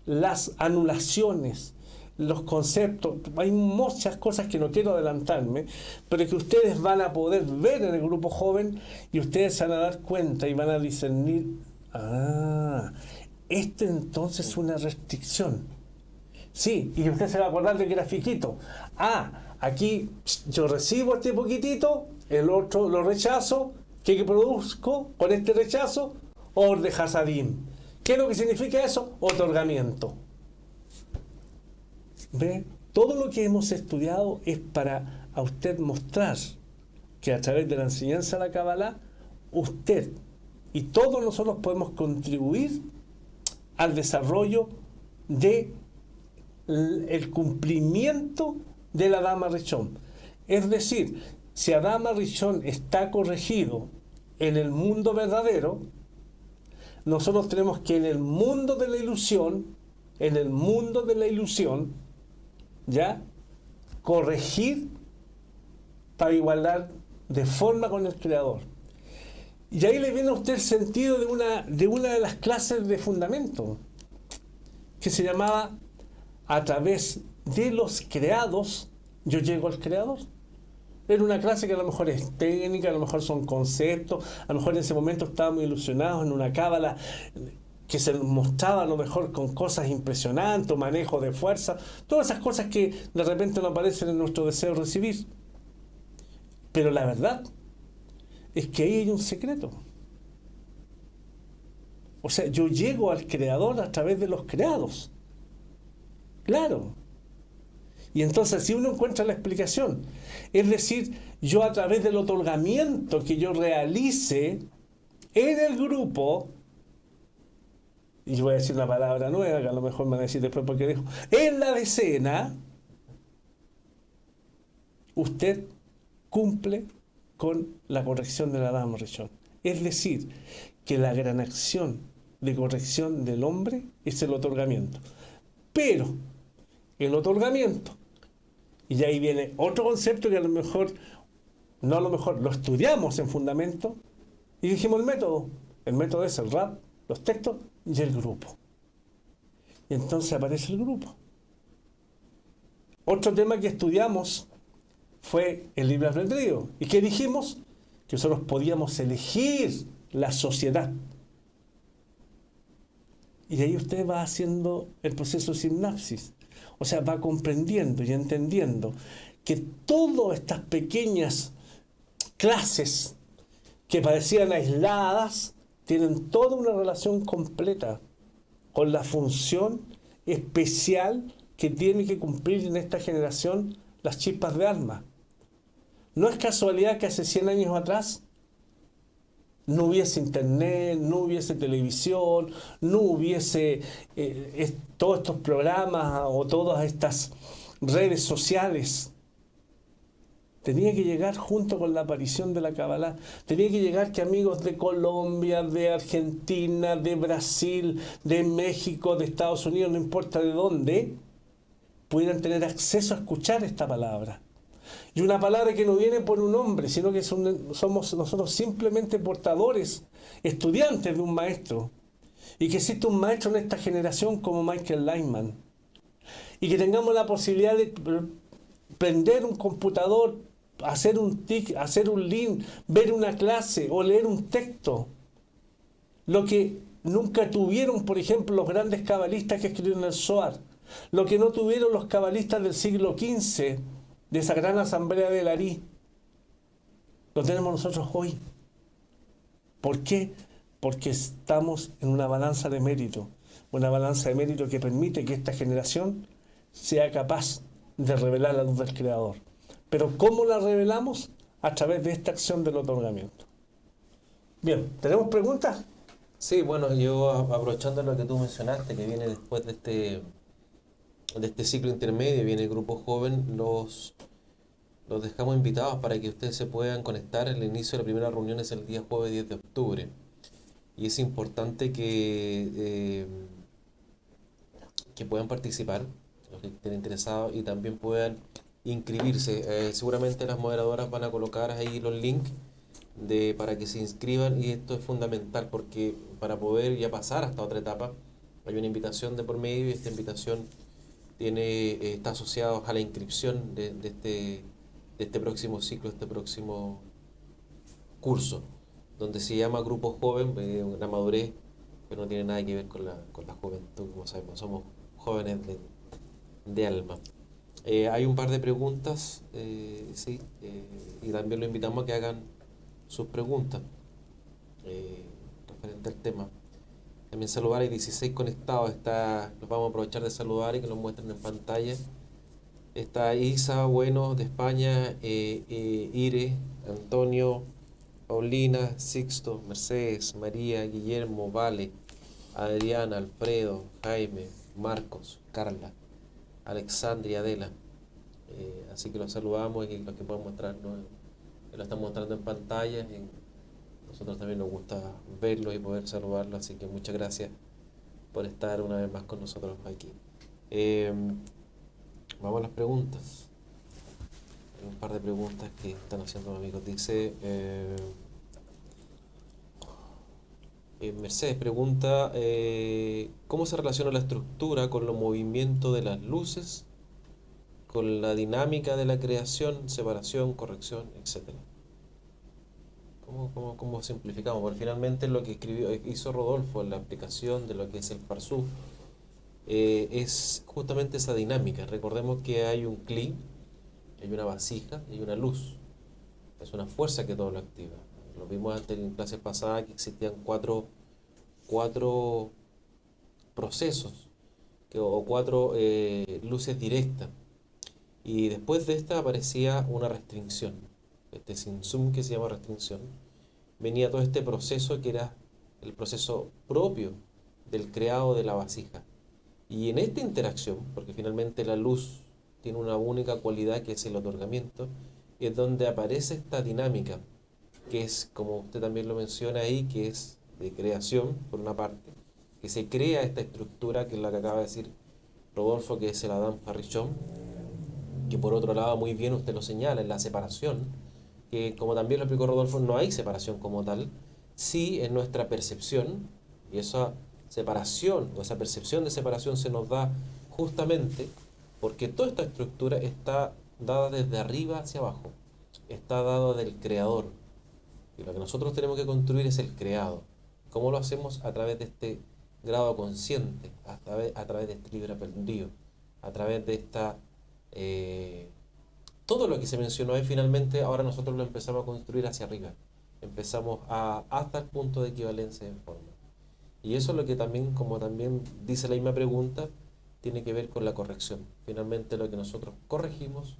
las anulaciones, los conceptos, hay muchas cosas que no quiero adelantarme, pero que ustedes van a poder ver en el grupo joven y ustedes se van a dar cuenta y van a discernir, esto entonces es una restricción. Sí, y usted se va a acordar del grafiquito. Aquí yo recibo este poquitito, el otro lo rechazo, ¿qué produzco con este rechazo? Or de Hasadim. ¿Qué es lo que significa eso? Otorgamiento. ¿Ve? Todo lo que hemos estudiado es para a usted mostrar que a través de la enseñanza de la Kabbalah, usted y todos nosotros podemos contribuir al desarrollo de el cumplimiento del Adam Arishon. Es decir, si Adam Arishon está corregido en el mundo verdadero, nosotros tenemos que en el mundo de la ilusión, ¿ya? Corregir para igualar de forma con el Creador. Y ahí le viene a usted el sentido de una de las clases de fundamento, que se llamaba a través de los creados, yo llego al Creador. Era una clase que a lo mejor es técnica, a lo mejor son conceptos, a lo mejor en ese momento estábamos ilusionados en una cábala que se mostraba a lo mejor con cosas impresionantes, manejo de fuerza, todas esas cosas que de repente no aparecen en nuestro deseo de recibir. Pero la verdad es que ahí hay un secreto. O sea, yo llego al Creador a través de los creados. Claro. Y entonces si uno encuentra la explicación, es decir, yo a través del otorgamiento que yo realice en el grupo, y yo voy a decir una palabra nueva que a lo mejor me van a decir después porque dijo, en la decena, usted cumple con la corrección de la Adam Rishon. Es decir, que la gran acción de corrección del hombre es el otorgamiento. Pero el otorgamiento, y ahí viene otro concepto que lo estudiamos en fundamento, y dijimos el método es el rap, los textos y el grupo. Y entonces aparece el grupo. Otro tema que estudiamos fue el libre albedrío. ¿Y qué dijimos? Que nosotros podíamos elegir la sociedad. Y ahí usted va haciendo el proceso de sinapsis. O sea, va comprendiendo y entendiendo que todas estas pequeñas clases que parecían aisladas tienen toda una relación completa con la función especial que tiene que cumplir en esta generación las chispas de alma. No es casualidad que hace 100 años atrás no hubiese internet, no hubiese televisión, no hubiese todos estos programas o todas estas redes sociales. Tenía que llegar junto con la aparición de la Kabbalah. Tenía que llegar que amigos de Colombia, de Argentina, de Brasil, de México, de Estados Unidos, no importa de dónde, pudieran tener acceso a escuchar esta palabra. Y una palabra que no viene por un hombre, sino que somos nosotros simplemente portadores, estudiantes de un maestro. Y que existe un maestro en esta generación como Michael Lyman. Y que tengamos la posibilidad de prender un computador, hacer un TIC, hacer un link, ver una clase o leer un texto. Lo que nunca tuvieron, por ejemplo, los grandes cabalistas que escribieron el Zohar. Lo que no tuvieron los cabalistas del siglo XV, de esa gran asamblea de Larí. Lo tenemos nosotros hoy. ¿Por qué? Porque estamos en una balanza de mérito. Una balanza de mérito que permite que esta generación sea capaz de revelar la luz del Creador. Pero ¿cómo la revelamos? A través de esta acción del otorgamiento. Bien, ¿tenemos preguntas? Sí, bueno, yo aprovechando lo que tú mencionaste, que viene después de este ciclo intermedio, viene el grupo joven, los dejamos invitados para que ustedes se puedan conectar. El inicio de la primera reunión es el día jueves 10 de octubre. Y es importante que puedan participar, los que estén interesados, y también puedan inscribirse. Seguramente las moderadoras van a colocar ahí los links para que se inscriban, y esto es fundamental porque para poder ya pasar hasta otra etapa hay una invitación de por medio, y esta invitación está asociada a la inscripción de este próximo ciclo, este próximo curso, donde se llama Grupo Joven, una madurez, pero no tiene nada que ver con la juventud. Como sabemos, somos jóvenes de alma. Hay un par de preguntas, sí, y también lo invitamos a que hagan sus preguntas referente al tema. También saludar, hay 16 conectados, los vamos a aprovechar de saludar y que nos muestren en pantalla. Está Isa, bueno, de España, Ire, Antonio, Paulina, Sixto, Mercedes, María, Guillermo, Vale, Adriana, Alfredo, Jaime, Marcos, Carla, Alexandria, Adela. Así que los saludamos, y los que puedan mostrar, ¿no? Lo están mostrando en pantalla, y nosotros también nos gusta verlos y poder saludarlos, así que muchas gracias por estar una vez más con nosotros aquí. Vamos a las preguntas. Hay un par de preguntas que están haciendo los amigos. Dice Mercedes pregunta, ¿cómo se relaciona la estructura con los movimientos de las luces, con la dinámica de la creación, separación, corrección, etcétera? ¿Cómo simplificamos? Porque finalmente lo que hizo Rodolfo en la aplicación de lo que es el Parsú es justamente esa dinámica. Recordemos que hay un cli, hay una vasija y hay una luz. Es una fuerza que todo lo activa. Lo vimos antes en clases pasadas, que existían cuatro procesos o cuatro luces directas. Y después de esta aparecía una restricción. Este Simsum, que se llama restricción, venía todo este proceso que era el proceso propio del creado de la vasija. Y en esta interacción, porque finalmente la luz tiene una única cualidad, que es el otorgamiento, es donde aparece esta dinámica, que es, como usted también lo menciona ahí, que es de creación, por una parte, que se crea esta estructura, que es la que acaba de decir Rodolfo, que es el Adam Harrison, que por otro lado muy bien usted lo señala, en la separación, que como también lo explicó Rodolfo, no hay separación como tal, sí en nuestra percepción, y esa separación o esa percepción de separación se nos da justamente porque toda esta estructura está dada desde arriba hacia abajo, está dada del creador, y lo que nosotros tenemos que construir es el creado. ¿Cómo lo hacemos? A través de este grado consciente, a través de este libre albedrío, a través de esta todo lo que se mencionó ahí. Finalmente ahora nosotros lo empezamos a construir hacia arriba, empezamos hasta el punto de equivalencia en forma, y eso es lo que también, como también dice la misma pregunta, tiene que ver con la corrección. Finalmente lo que nosotros corregimos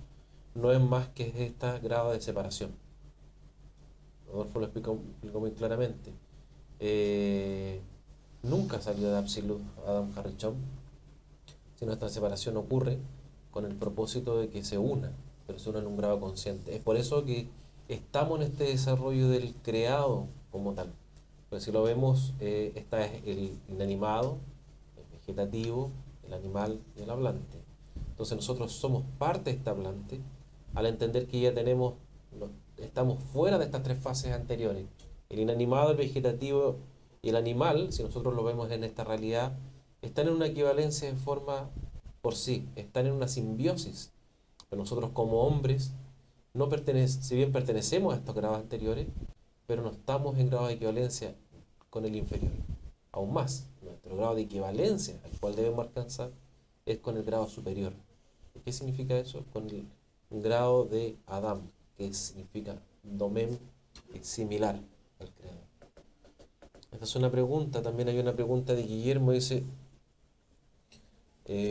no es más que este grado de separación. Rodolfo lo explicó muy claramente. Nunca salió de Absolute Adam Harrison, si nuestra separación ocurre con el propósito de que se una, pero se una en un grado consciente. Es por eso que estamos en este desarrollo del creado como tal. Pero si lo vemos, está el inanimado, el vegetativo, el animal y el hablante. Entonces nosotros somos parte de este hablante, al entender que ya estamos fuera de estas tres fases anteriores. El inanimado, el vegetativo y el animal, si nosotros lo vemos en esta realidad, están en una equivalencia en forma por sí, están en una simbiosis. Pero nosotros como hombres, si bien pertenecemos a estos grados anteriores, pero no estamos en grado de equivalencia con el inferior. Aún más, nuestro grado de equivalencia al cual debemos alcanzar es con el grado superior. ¿Qué significa eso? Con el grado de Adam, que significa domem, similar al Creador. Esta es una pregunta, también hay una pregunta de Guillermo, dice,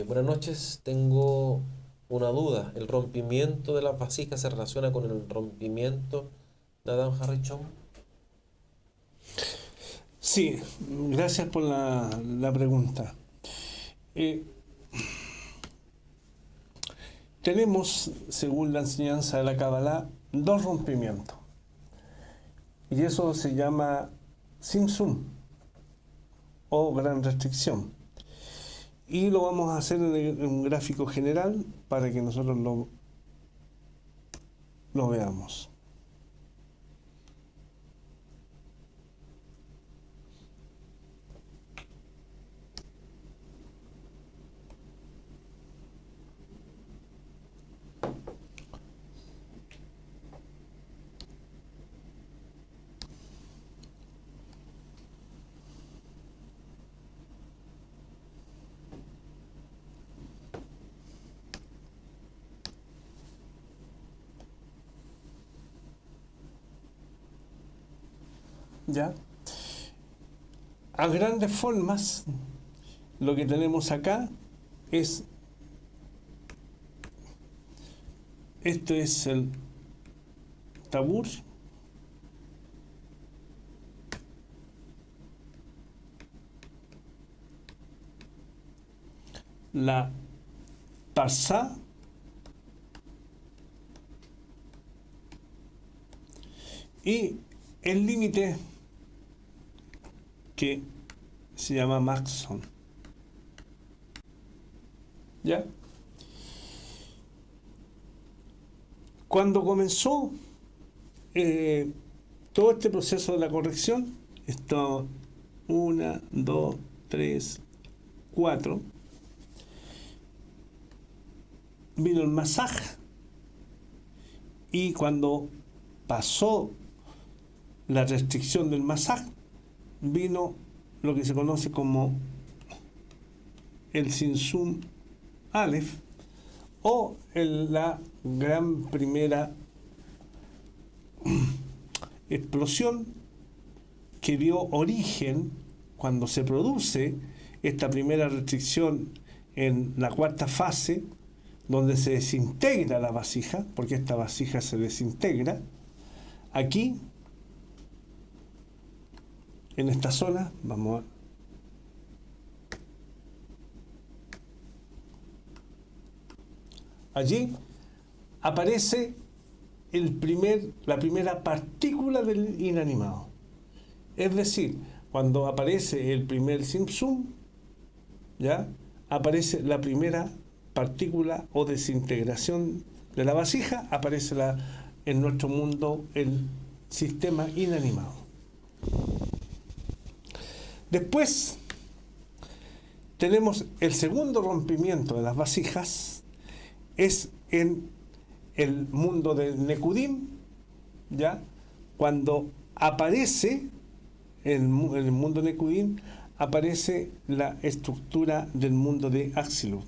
buenas noches, tengo una duda, ¿el rompimiento de las vasijas se relaciona con el rompimiento de Adam Harrison? Sí, gracias por la pregunta. Tenemos, según la enseñanza de la Kabbalah, 2 rompimientos. Y eso se llama Simsum o gran restricción. Y lo vamos a hacer en un gráfico general para que nosotros lo veamos. ¿Ya? A grandes formas, lo que tenemos acá es, esto es el tabur, la pasá y el límite que se llama Maxon. ¿Ya? Cuando comenzó todo este proceso de la corrección, esto 1, 2, 3, 4, vino el masaje, y cuando pasó la restricción del masaje, vino lo que se conoce como el Simsum Aleph, o la gran primera explosión que dio origen, cuando se produce esta primera restricción en la 4ª fase, donde se desintegra la vasija, porque esta vasija se desintegra. Aquí, en esta zona, vamos a... Allí aparece la primera partícula del inanimado. Es decir, cuando aparece el primer Simsum, ¿ya?, aparece la primera partícula o desintegración de la vasija, aparece en nuestro mundo el sistema inanimado. Después tenemos el segundo rompimiento de las vasijas, es en el mundo de Nekudim, ¿ya? Cuando aparece en el mundo de Nekudim, aparece la estructura del mundo de Axilut.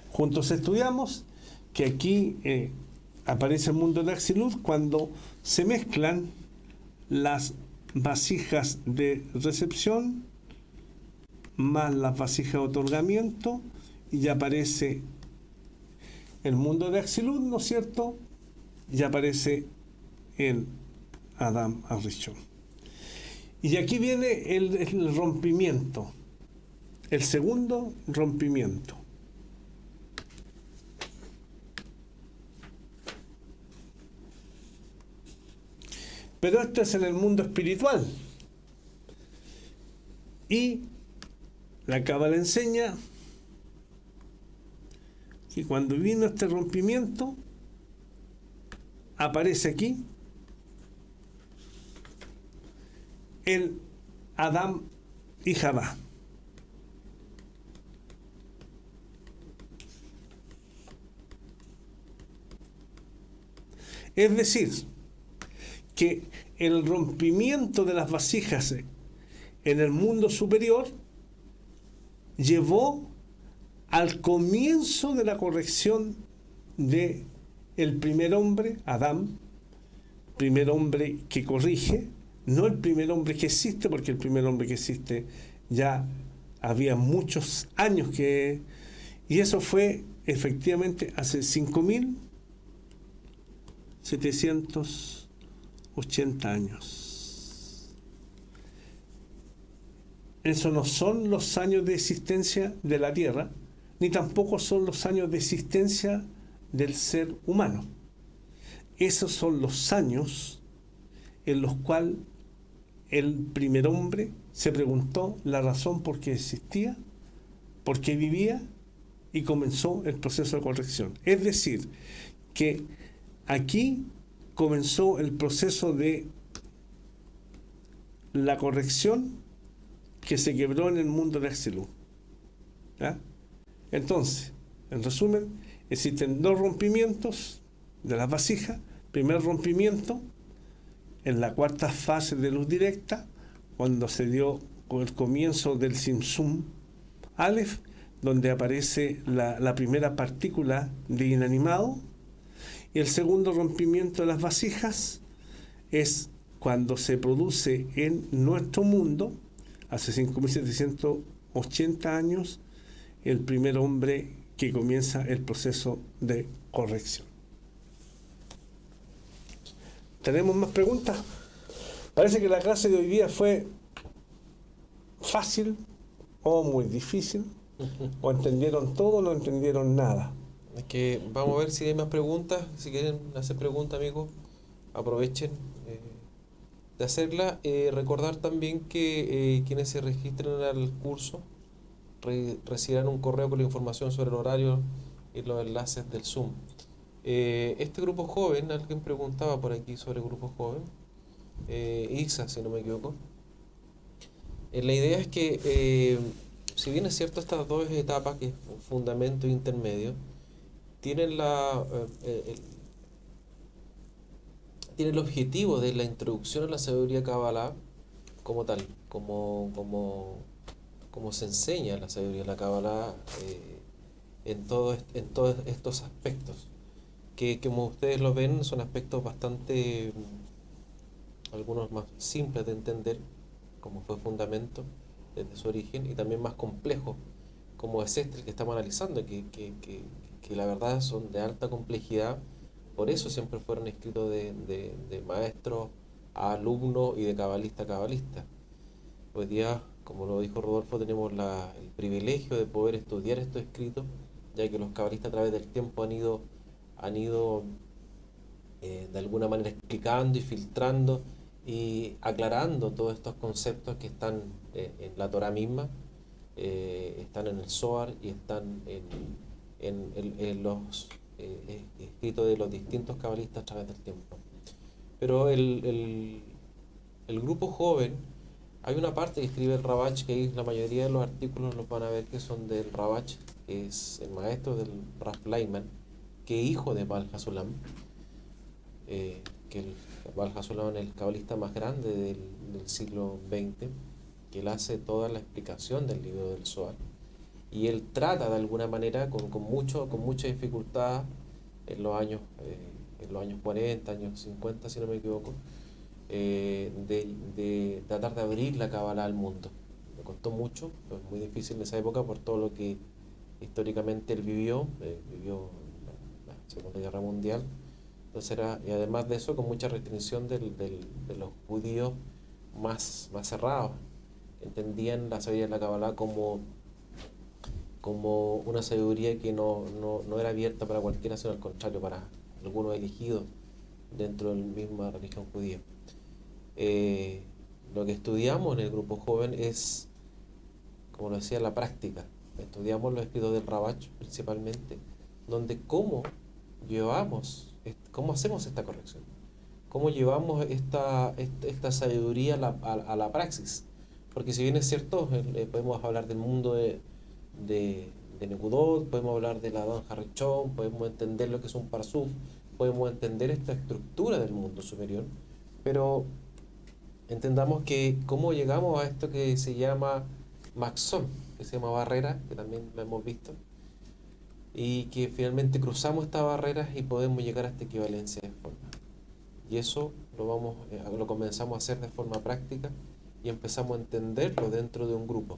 Juntos estudiamos que aquí aparece el mundo de Axilut cuando se mezclan las vasijas de recepción más las vasijas de otorgamiento, y ya aparece el mundo de Axilut, ¿no es cierto? Ya aparece el Adam Arishon. Y aquí viene el rompimiento, el segundo rompimiento. Pero esto es en el mundo espiritual. Y la Cábala enseña que cuando vino este rompimiento, aparece aquí el Adán y Jabá. Es decir, que el rompimiento de las vasijas en el mundo superior llevó al comienzo de la corrección de el primer hombre, Adán, primer hombre que corrige, no el primer hombre que existe, porque el primer hombre que existe ya había muchos años que... Y eso fue efectivamente hace 5.780 años. Eso no son los años de existencia de la Tierra, ni tampoco son los años de existencia del ser humano. Esos son los años en los cuales el primer hombre se preguntó la razón por qué existía, por qué vivía, y comenzó el proceso de corrección. Es decir, que aquí comenzó el proceso de la corrección que se quebró en el mundo de Axelú. ¿Ya? Entonces, en resumen, existen dos rompimientos de las vasijas. Primer rompimiento en la cuarta fase de luz directa, cuando se dio con el comienzo del Simsum Aleph, donde aparece la primera partícula de inanimado. Y el segundo rompimiento de las vasijas es cuando se produce en nuestro mundo, hace 5.780 años, el primer hombre que comienza el proceso de corrección. ¿Tenemos más preguntas? Parece que la clase de hoy día fue fácil o muy difícil. O entendieron todo o no entendieron nada. Es que vamos a ver si hay más preguntas. Si quieren hacer preguntas, amigos, aprovechen de hacerla. Recordar también que quienes se registren al curso recibirán un correo con la información sobre el horario y los enlaces del Zoom. Este grupo joven, alguien preguntaba por aquí sobre el grupo joven, Isa, si no me equivoco. La idea es que, si bien es cierto, estas dos etapas, que es fundamento e intermedio, tienen tienen el objetivo de la introducción a la sabiduría Kabbalah como tal, como se enseña la sabiduría de la Kabbalah en todos estos aspectos, que como ustedes lo ven son aspectos bastante, algunos más simples de entender, como fue fundamento desde su origen, y también más complejos, como es el que estamos analizando, que la verdad son de alta complejidad. Por eso siempre fueron escritos de maestro a alumno y de cabalista a cabalista. Hoy día, como lo dijo Rodolfo, tenemos el privilegio de poder estudiar estos escritos, ya que los cabalistas a través del tiempo han ido de alguna manera explicando y filtrando y aclarando todos estos conceptos que están en la Torah misma, están en el Zohar y están en los escritos de los distintos cabalistas a través del tiempo. Pero el grupo joven, hay una parte que escribe el Rabach, que la mayoría de los artículos los van a ver que son del Rabach, que es el maestro del Raf Leiman, que es hijo de Baal HaSulam, que el Baal HaSulam es el cabalista más grande del siglo XX, que él hace toda la explicación del libro del Zohar, y él trata de alguna manera con mucha dificultad en los años 40, años 50 si no me equivoco, de tratar de abrir la Kabbalah al mundo. Me costó mucho, fue muy difícil en esa época por todo lo que históricamente él vivió la Segunda Guerra Mundial. Entonces y además de eso, con mucha restricción de los judíos más cerrados. Entendían la sabiduría de la Kabbalah como una sabiduría que no era abierta para cualquiera, sino al contrario, para algunos elegidos dentro de la misma religión judía. Lo que estudiamos en el grupo joven es, como lo decía, la práctica. Estudiamos los escritos del Rabach principalmente, donde cómo hacemos esta corrección, cómo llevamos esta sabiduría a la praxis. Porque si bien es cierto, podemos hablar del mundo de Nekudot, podemos hablar de la Dan Harishon, podemos entender lo que es un Parsuf, podemos entender esta estructura del mundo superior, pero entendamos que cómo llegamos a esto que se llama Maxón, que se llama barrera, que también lo hemos visto, y que finalmente cruzamos estas barreras y podemos llegar a esta equivalencia de forma. Y eso lo comenzamos a hacer de forma práctica y empezamos a entenderlo dentro de un grupo,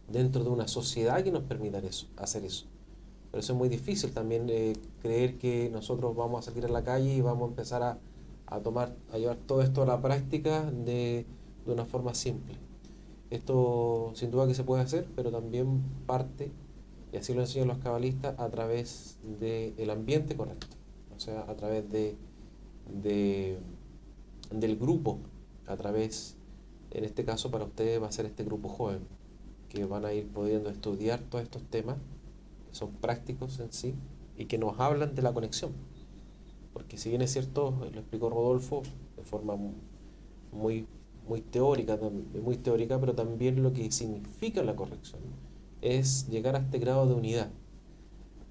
dentro de una sociedad que nos permita hacer eso. Pero eso es muy difícil también, creer que nosotros vamos a salir a la calle y vamos a empezar a llevar todo esto a la práctica de una forma simple. Esto sin duda que se puede hacer, pero también parte, y así lo enseñan los cabalistas, a través del ambiente correcto, o sea, a través del grupo, a través, en este caso para ustedes va a ser este grupo joven, que van a ir pudiendo estudiar todos estos temas, que son prácticos en sí, y que nos hablan de la conexión. Porque si bien es cierto, lo explicó Rodolfo de forma muy teórica, pero también lo que significa la corrección es llegar a este grado de unidad,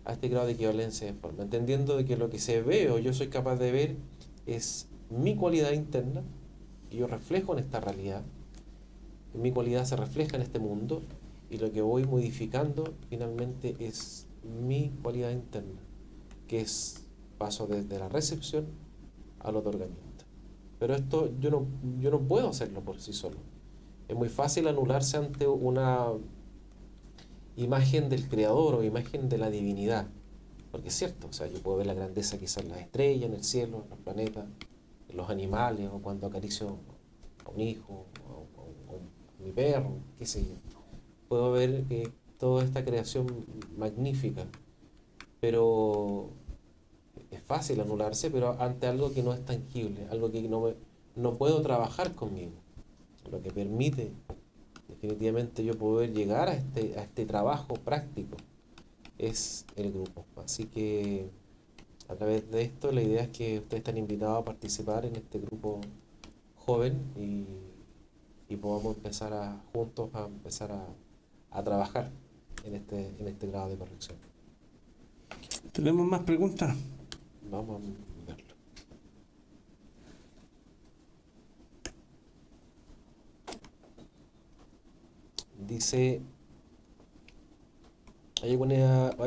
a este grado de equivalencia de forma, entendiendo de que lo que se ve o yo soy capaz de ver es mi cualidad interna, que yo reflejo en esta realidad, mi cualidad se refleja en este mundo, y lo que voy modificando finalmente es mi cualidad interna, que es paso desde la recepción al otorgamiento. Pero esto yo no puedo hacerlo por sí solo. Es muy fácil anularse ante una imagen del creador o imagen de la divinidad, porque es cierto, o sea, yo puedo ver la grandeza quizás en las estrellas, en el cielo, en los planetas, en los animales, o cuando acaricio a un hijo, o a mi perro, qué sé yo. Puedo ver toda esta creación magnífica, pero es fácil anularse, pero ante algo que no es tangible, algo que no puedo trabajar conmigo, lo que permite definitivamente yo poder llegar a este trabajo práctico es el grupo. Así que a través de esto la idea es que ustedes están invitados a participar en este grupo joven y podamos empezar juntos a empezar a trabajar en este grado de corrección. ¿Tenemos más preguntas? Vamos a verlo. Dice, ¿hay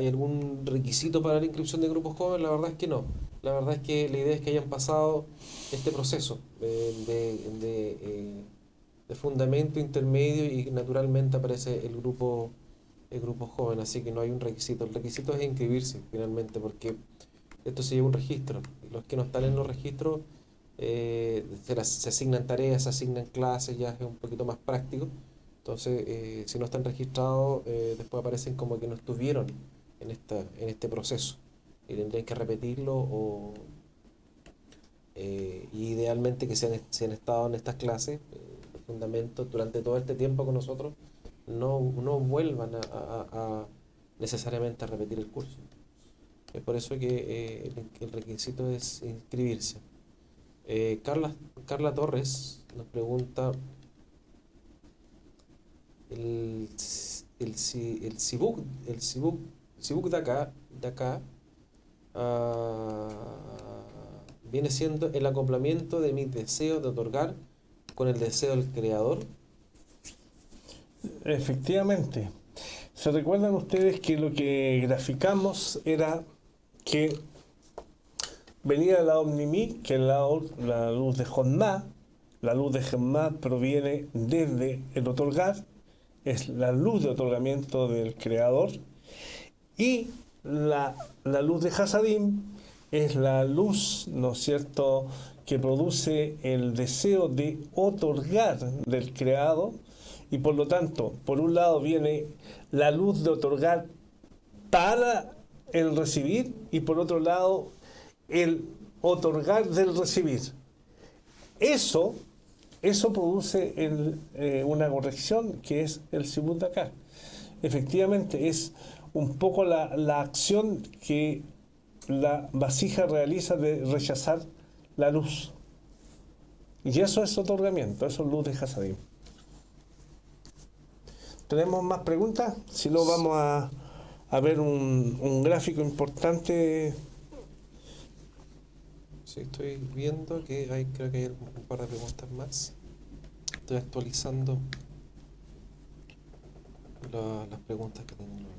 algún requisito para la inscripción de grupos jóvenes? La verdad es que no. La verdad es que la idea es que hayan pasado este proceso de fundamento intermedio y naturalmente aparece el grupo joven, así que no hay un requisito. El requisito es inscribirse finalmente, porque esto se lleva un registro. Los que no están en los registros se asignan tareas, se asignan clases, ya es un poquito más práctico. Entonces, si no están registrados, después aparecen como que no estuvieron en este proceso y tendrían que repetirlo y idealmente que si han estado en estas clases de fundamentos durante todo este tiempo con nosotros, no vuelvan a necesariamente a repetir el curso. Es por eso que el requisito es inscribirse. Carla Torres nos pregunta, el Sibuk de acá viene siendo el acoplamiento de mis deseos de otorgar con el deseo del creador. Efectivamente. ¿Se recuerdan ustedes que lo que graficamos era que venía la Omnimi, que es la luz de Jodma? La luz de Jodma proviene desde el otorgar, es la luz de otorgamiento del creador, y la luz de Hasadim es la luz, ¿no es cierto?, que produce el deseo de otorgar del creado, y por lo tanto, por un lado viene la luz de otorgar para el recibir, y por otro lado el otorgar del recibir. Eso produce una corrección que es el Sibuk de acá. efectivamente, es un poco la acción que la vasija realiza de rechazar la luz. Y eso es otorgamiento, eso es luz de Hasadim. ¿Tenemos más preguntas? Si no, vamos a ver un gráfico importante. Sí, estoy viendo que creo que hay un par de preguntas más. Estoy actualizando las preguntas que tengo.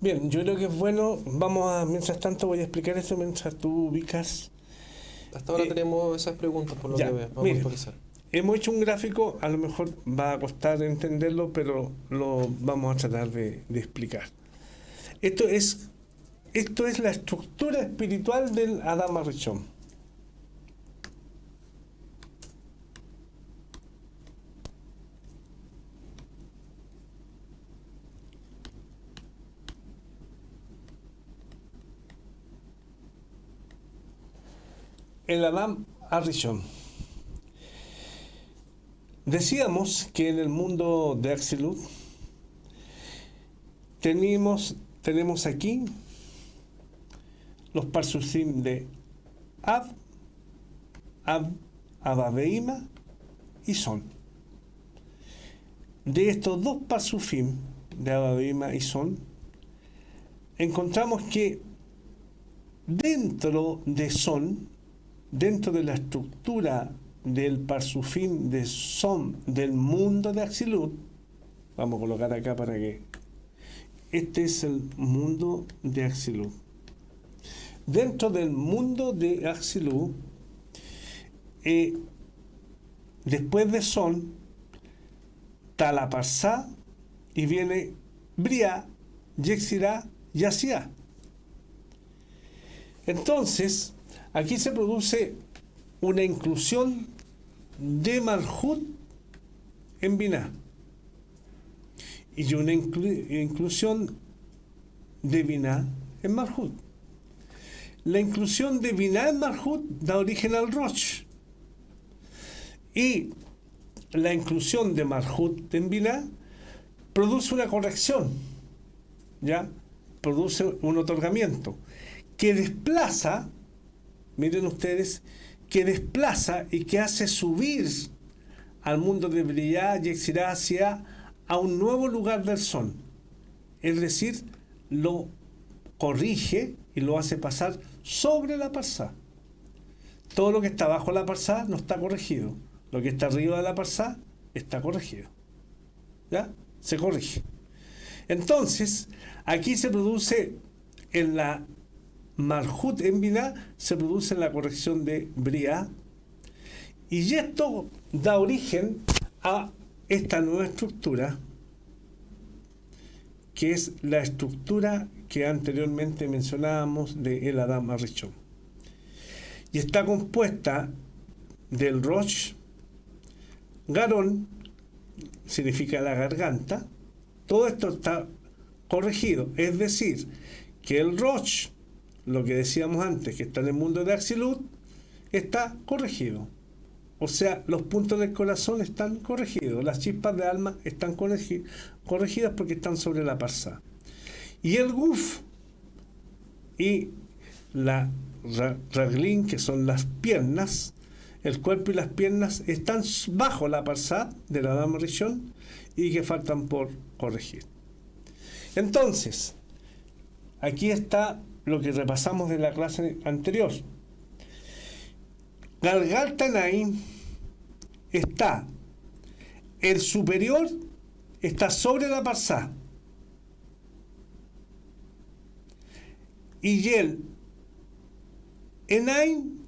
Bien, yo creo que es bueno, mientras tanto voy a explicar esto mientras tú ubicas. Hasta ahora tenemos esas preguntas por lo que veo. Vamos a actualizar. Hemos hecho un gráfico, a lo mejor va a costar entenderlo, pero lo vamos a tratar de explicar. Esto es la estructura espiritual del Adam Arishon. El Adam Arishon. Decíamos que en el mundo de Axilut tenemos aquí los parsusim de Ab, Ababeima y Son. De estos dos parsufim de Ababeima y Son, encontramos que dentro de Son, dentro de la estructura del parsufim de Son del mundo de Axilut, vamos a colocar acá para que este es el mundo de Axilut. Dentro del mundo de Axilut, después de Son está la Parsá y viene Briá, Yetzirá y Asiá. Entonces aquí se produce una inclusión de Malhut en Biná y una inclusión de Biná en Malhut. La inclusión de Biná en Malhut da origen al Rosh y la inclusión de Malhut en Biná produce una corrección, ¿ya? Produce un otorgamiento que desplaza, miren ustedes, que desplaza y que hace subir al mundo de Briá, Yetzirá, Asiá a un nuevo lugar del Son. Es decir, lo corrige y lo hace pasar sobre la Parsá. Todo lo que está bajo la Parsá no está corregido. Lo que está arriba de la Parsá está corregido. ¿Ya? Se corrige. Entonces, aquí se produce en la Malhut en Biná, se produce la corrección de Briá, y esto da origen a esta nueva estructura, que es la estructura que anteriormente mencionábamos de el Adam Arishon. Y está compuesta del Rosh, Garón, significa la garganta. Todo esto está corregido, es decir, que el Rosh, lo que decíamos antes, que está en el mundo de Axilut, está corregido. O sea, los puntos del corazón están corregidos, las chispas de alma están corregidas porque están sobre la Parsá. Y el Guf y la Raglin, que son las piernas, el cuerpo y las piernas están bajo la Parsá de la Adam Rishon y que faltan por corregir. Entonces, aquí está lo que repasamos de la clase anterior. Galgal Tanai está, el superior está sobre la Parsá y el Enaim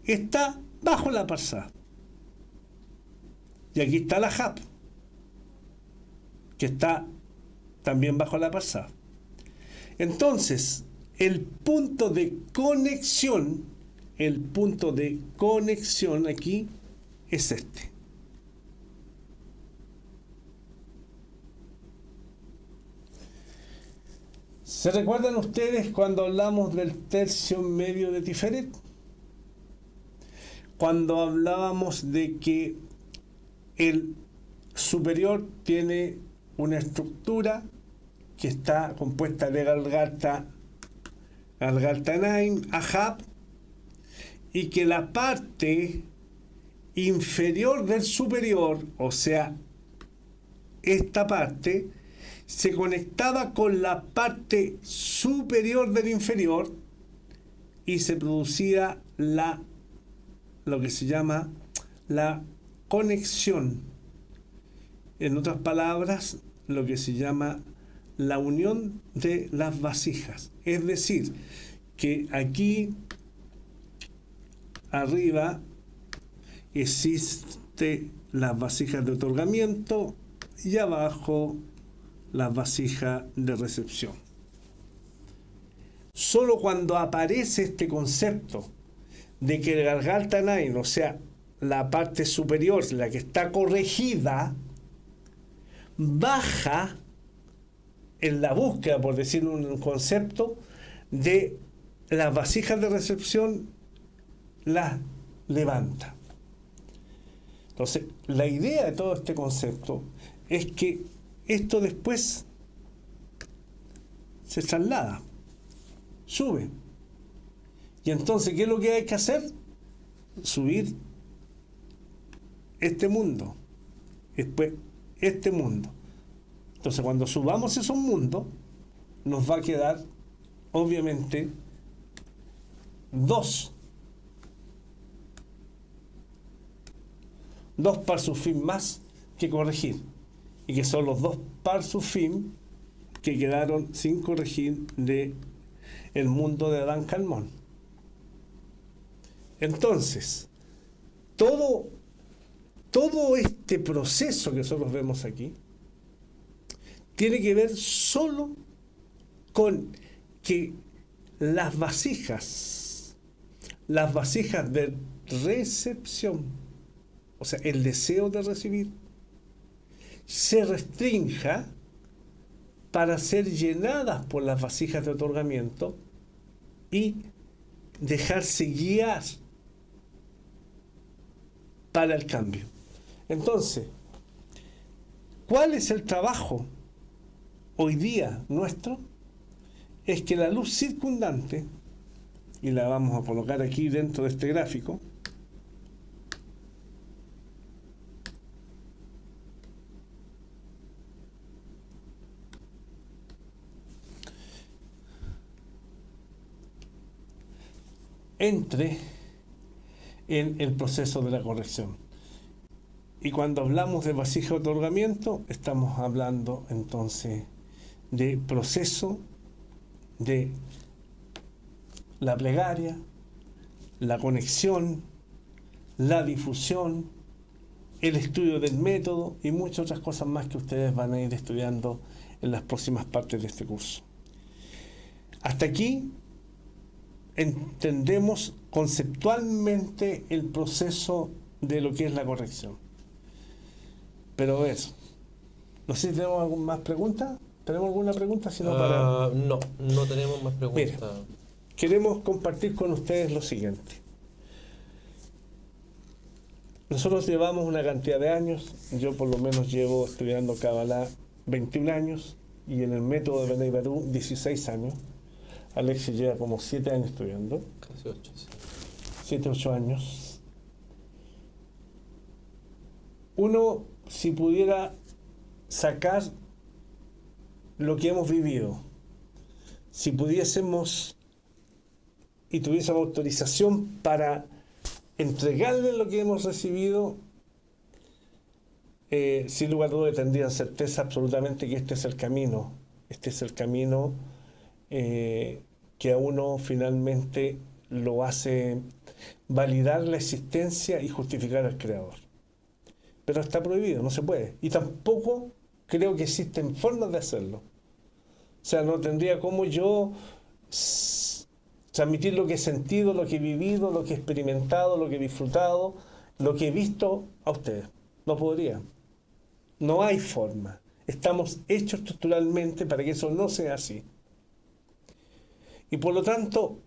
está bajo la Parsá. Y aquí está la Jab, que está también bajo la Parsá. Entonces, el punto de conexión aquí es este. ¿Se recuerdan ustedes cuando hablamos del tercio medio de Tiferet? Cuando hablábamos de que el superior tiene una estructura que está compuesta de Galgaltanaim, Ahab, y que la parte inferior del superior, o sea, esta parte, se conectaba con la parte superior del inferior y se producía lo que se llama la conexión. En otras palabras, lo que se llama la unión de las vasijas. Es decir, que aquí arriba existe las vasijas de otorgamiento y abajo las vasijas de recepción. Solo cuando aparece este concepto de que el Galgaltanaim, o sea, la parte superior, la que está corregida, baja en la búsqueda, por decir un concepto, de las vasijas de recepción, las levanta. Entonces, la idea de todo este concepto es que esto después se traslada, sube. Y entonces, ¿qué es lo que hay que hacer? Subir este mundo, después este mundo. Entonces, cuando subamos esos mundos, nos va a quedar, obviamente, dos parsufim más que corregir, y que son los dos parsufim que quedaron sin corregir de el mundo de Adán Calmón. Entonces, todo este proceso que nosotros vemos aquí tiene que ver solo con que las vasijas de recepción, o sea, el deseo de recibir, se restrinja para ser llenadas por las vasijas de otorgamiento y dejarse guiar para el cambio. Entonces, ¿cuál es el trabajo hoy día nuestro? Es que la luz circundante, y la vamos a colocar aquí dentro de este gráfico, entre en el proceso de la corrección. Y cuando hablamos de vasija de otorgamiento, estamos hablando entonces de proceso de la plegaria, la conexión, la difusión, el estudio del método y muchas otras cosas más que ustedes van a ir estudiando en las próximas partes de este curso. Hasta aquí entendemos conceptualmente el proceso de lo que es la corrección. Pero eso, no sé si tenemos alguna más pregunta. ¿Tenemos alguna pregunta? Si no, no tenemos más preguntas. Mire, queremos compartir con ustedes lo siguiente. Nosotros llevamos una cantidad de años, yo por lo menos llevo estudiando Kabbalah 21 años y en el método de Bnei Barú 16 años. Alexis lleva como 7 años estudiando. Casi 8, sí. 7, 8 años. Uno, si pudiera sacar lo que hemos vivido, si pudiésemos y tuviésemos autorización para entregarle lo que hemos recibido, sin lugar a dudas tendrían certeza absolutamente que este es el camino que a uno finalmente lo hace validar la existencia y justificar al Creador. Pero está prohibido, no se puede. Y tampoco creo que existen formas de hacerlo. O sea, no tendría como yo transmitir lo que he sentido, lo que he vivido, lo que he experimentado, lo que he disfrutado, lo que he visto a ustedes. No podría. No hay forma. Estamos hechos estructuralmente para que eso no sea así. Y por lo tanto,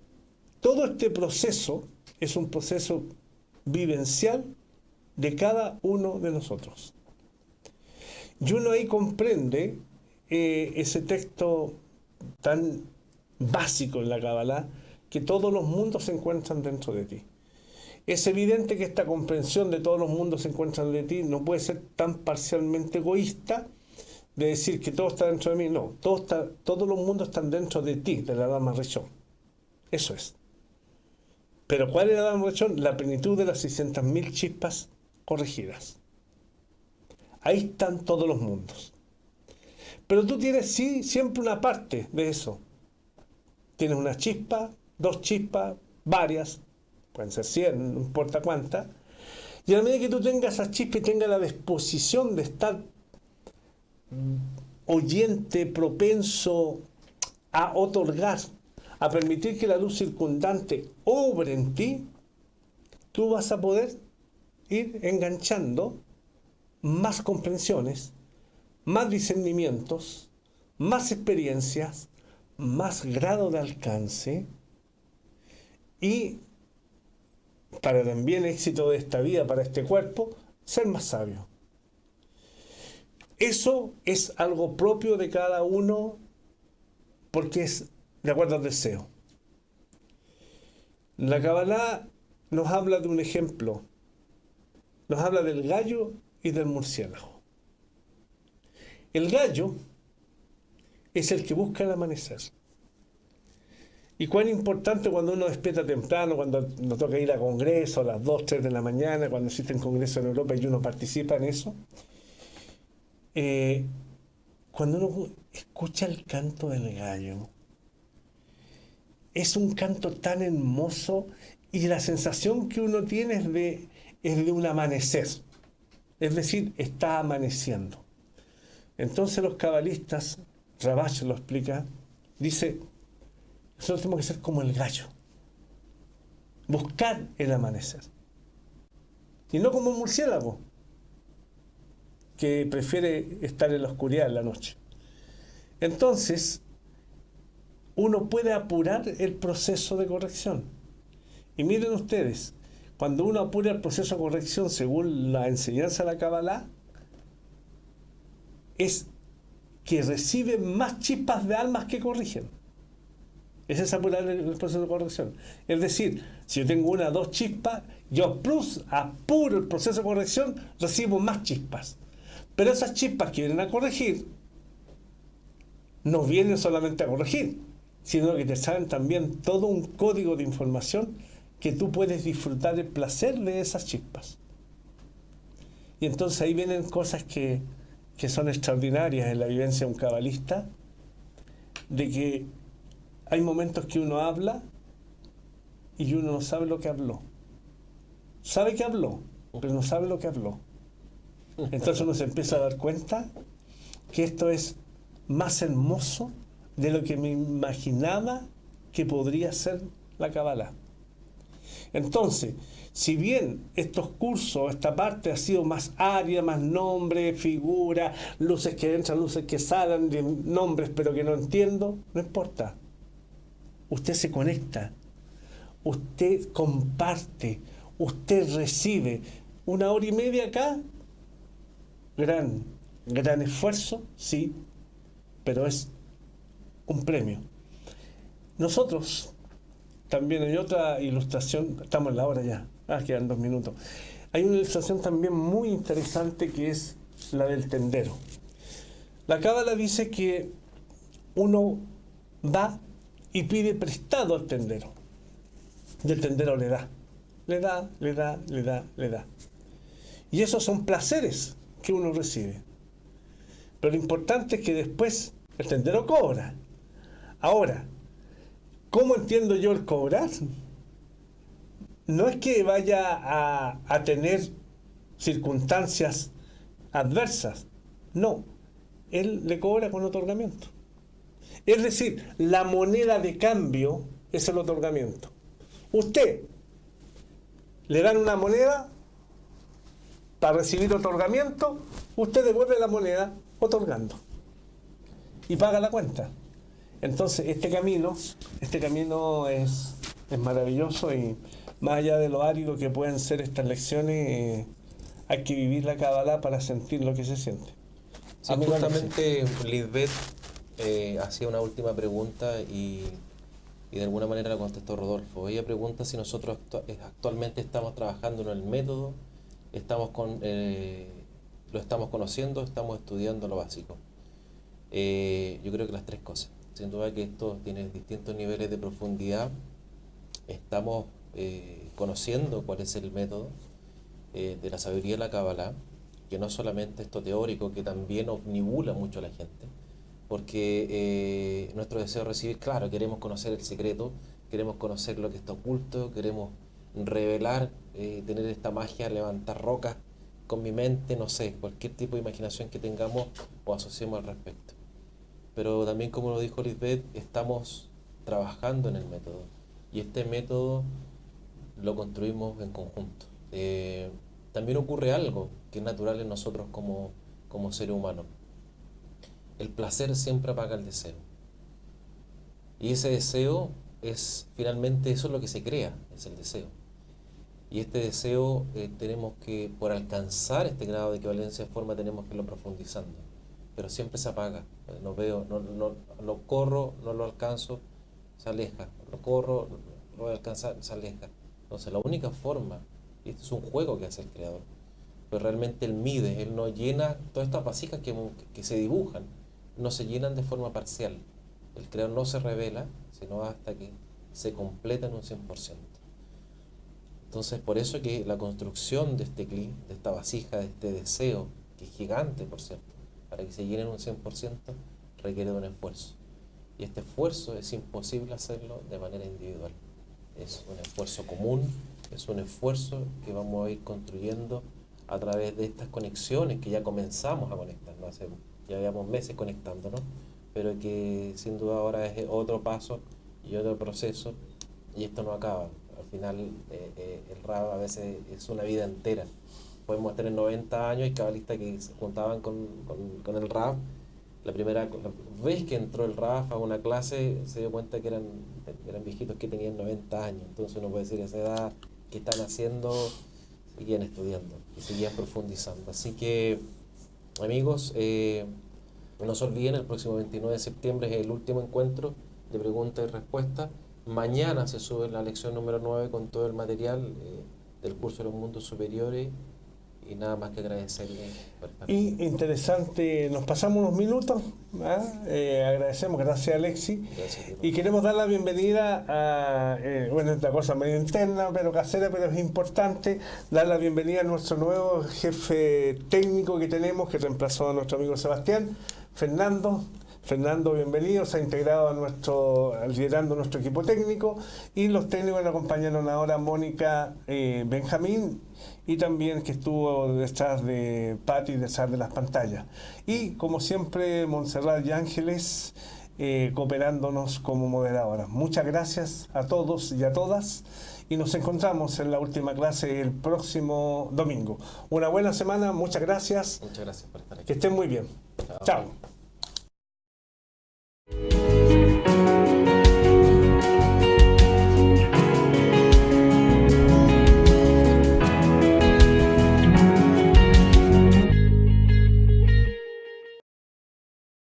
todo este proceso es un proceso vivencial de cada uno de nosotros. Y uno ahí comprende ese texto tan básico en la Kabbalah, que todos los mundos se encuentran dentro de ti. Es evidente que esta comprensión de todos los mundos se encuentran de ti no puede ser tan parcialmente egoísta de decir que todo está dentro de mí. No, todos los mundos están dentro de ti, de la Adam Rishon. Eso es. Pero ¿cuál es la Adam Rishon? La plenitud de las 600.000 chispas corregidas. Ahí están todos los mundos. Pero tú tienes sí siempre una parte de eso. Tienes una chispa, 2 chispas, varias, pueden ser 100, no importa cuántas. Y a medida que tú tengas esa chispa y tengas la disposición de estar oyente, propenso a otorgar, a permitir que la luz circundante obre en ti, tú vas a poder ir enganchando más comprensiones, más discernimientos, más experiencias, más grado de alcance, y para también éxito de esta vida, para este cuerpo, ser más sabio. Eso es algo propio de cada uno, porque es de acuerdo al deseo. La Kabbalah nos habla de un ejemplo, nos habla del gallo y del murciélago. El gallo es el que busca el amanecer. Y cuán importante cuando uno despierta temprano, cuando nos toca ir a congreso a las 2, 3 de la mañana, cuando existen congresos en Europa y uno participa en eso. Cuando uno escucha el canto del gallo, es un canto tan hermoso y la sensación que uno tiene es de un amanecer. Es decir, está amaneciendo. Entonces los cabalistas, Rabash lo explica, dice, nosotros tenemos que ser como el gallo, buscar el amanecer, y no como un murciélago que prefiere estar en la oscuridad en la noche. Entonces uno puede apurar el proceso de corrección. Y miren ustedes, cuando uno apura el proceso de corrección según la enseñanza de la Kabbalah, es que recibe más chispas de almas que corrigen. Ese es apurar el proceso de corrección. Es decir, si yo tengo 1 o 2 chispas, yo apuro el proceso de corrección, recibo más chispas. Pero esas chispas que vienen a corregir, no vienen solamente a corregir, sino que te saben también todo un código de información que tú puedes disfrutar el placer de esas chispas. Y entonces ahí vienen cosas que son extraordinarias en la vivencia de un cabalista, de que hay momentos que uno habla y uno no sabe lo que habló. Sabe que habló, pero no sabe lo que habló. Entonces uno se empieza a dar cuenta que esto es más hermoso de lo que me imaginaba que podría ser la Kabbalah. Entonces, si bien estos cursos, esta parte ha sido más área, más nombre, figura, luces que entran, luces que salen, nombres pero que no entiendo, no importa. Usted se conecta, usted comparte, usted recibe. 1 hora y media acá, gran esfuerzo, sí, pero es un premio. Nosotros, también hay otra ilustración, estamos en la hora ya, quedan 2 minutos. Hay una ilustración también muy interesante que es la del tendero. La Kabbalah dice que uno va y pide prestado al tendero. Y el tendero le da. Y esos son placeres que uno recibe. Pero lo importante es que después el tendero cobra. Ahora, ¿cómo entiendo yo el cobrar? No es que vaya a tener circunstancias adversas. No, él le cobra con otorgamiento. Es decir, la moneda de cambio es el otorgamiento. Usted le dan una moneda para recibir otorgamiento, usted devuelve la moneda otorgando y paga la cuenta. Entonces, este camino es maravilloso y más allá de lo árido que pueden ser estas lecciones, hay que vivir la Kabbalah para sentir lo que se siente. Sí, justamente Lisbeth hacía una última pregunta y de alguna manera la contestó Rodolfo. Ella pregunta si nosotros actualmente estamos trabajando en el método, lo estamos conociendo, estamos estudiando lo básico. Yo creo que las tres cosas. Sin duda que esto tiene distintos niveles de profundidad. Estamos conociendo cuál es el método de la sabiduría de la Kabbalah, que no solamente esto teórico, que también omnibula mucho a la gente, porque nuestro deseo es recibir, claro, queremos conocer el secreto, queremos conocer lo que está oculto, queremos revelar, tener esta magia, levantar rocas con mi mente, no sé, cualquier tipo de imaginación que tengamos o asociemos al respecto. Pero también, como lo dijo Lisbeth, estamos trabajando en el método, y este método lo construimos en conjunto. También ocurre algo que es natural en nosotros como seres humanos. El placer siempre apaga el deseo. Y ese deseo finalmente eso es lo que se crea, es el deseo. Y este deseo tenemos que, por alcanzar este grado de equivalencia de forma, tenemos que irlo profundizando. Pero siempre se apaga. No lo corro, no lo alcanzo, se aleja. Lo corro, lo voy a alcanzar, se aleja. Entonces la única forma, y esto es un juego que hace el creador, pero realmente él mide, él no llena todas estas vasijas que se dibujan, no se llenan de forma parcial. El creador no se revela, sino hasta que se completa en un 100%. Entonces, por eso que la construcción de este cli, de esta vasija, de este deseo, que es gigante, por cierto, para que se llene en un 100%, requiere de un esfuerzo. Y este esfuerzo es imposible hacerlo de manera individual. Es un esfuerzo común, es un esfuerzo que vamos a ir construyendo a través de estas conexiones que ya comenzamos a conectar, ¿no? Ya llevamos meses conectándonos, pero que sin duda ahora es otro paso y otro proceso, y esto no acaba. Al final el Rab a veces es una vida entera. Podemos tener 90 años y cabalistas que se juntaban con el Rab. La primera vez que entró el Rab a una clase se dio cuenta que eran viejitos que tenían 90 años. Entonces uno puede decir, a esa edad, ¿qué están haciendo? Seguían estudiando y seguían profundizando. Así que, amigos, no se olviden, el próximo 29 de septiembre es el último encuentro de preguntas y respuestas. Mañana se sube la lección número 9 con todo el material del curso de los mundos superiores. Y nada más que agradecerle por estar aquí. Y interesante, nos pasamos unos minutos, agradecemos, gracias Alexis. Gracias. Y queremos dar la bienvenida a, bueno, esta cosa medio interna, pero casera, pero es importante, dar la bienvenida a nuestro nuevo jefe técnico que tenemos, que reemplazó a nuestro amigo Sebastián, Fernando. Fernando, bienvenido, se ha integrado liderando nuestro equipo técnico, y los técnicos nos acompañaron ahora Mónica Benjamín, y también que estuvo detrás de Pati, detrás de las pantallas. Y como siempre, Montserrat y Ángeles cooperándonos como moderadoras. Muchas gracias a todos y a todas, y nos encontramos en la última clase el próximo domingo. Una buena semana, muchas gracias. Muchas gracias por estar aquí. Que estén muy bien. Chao.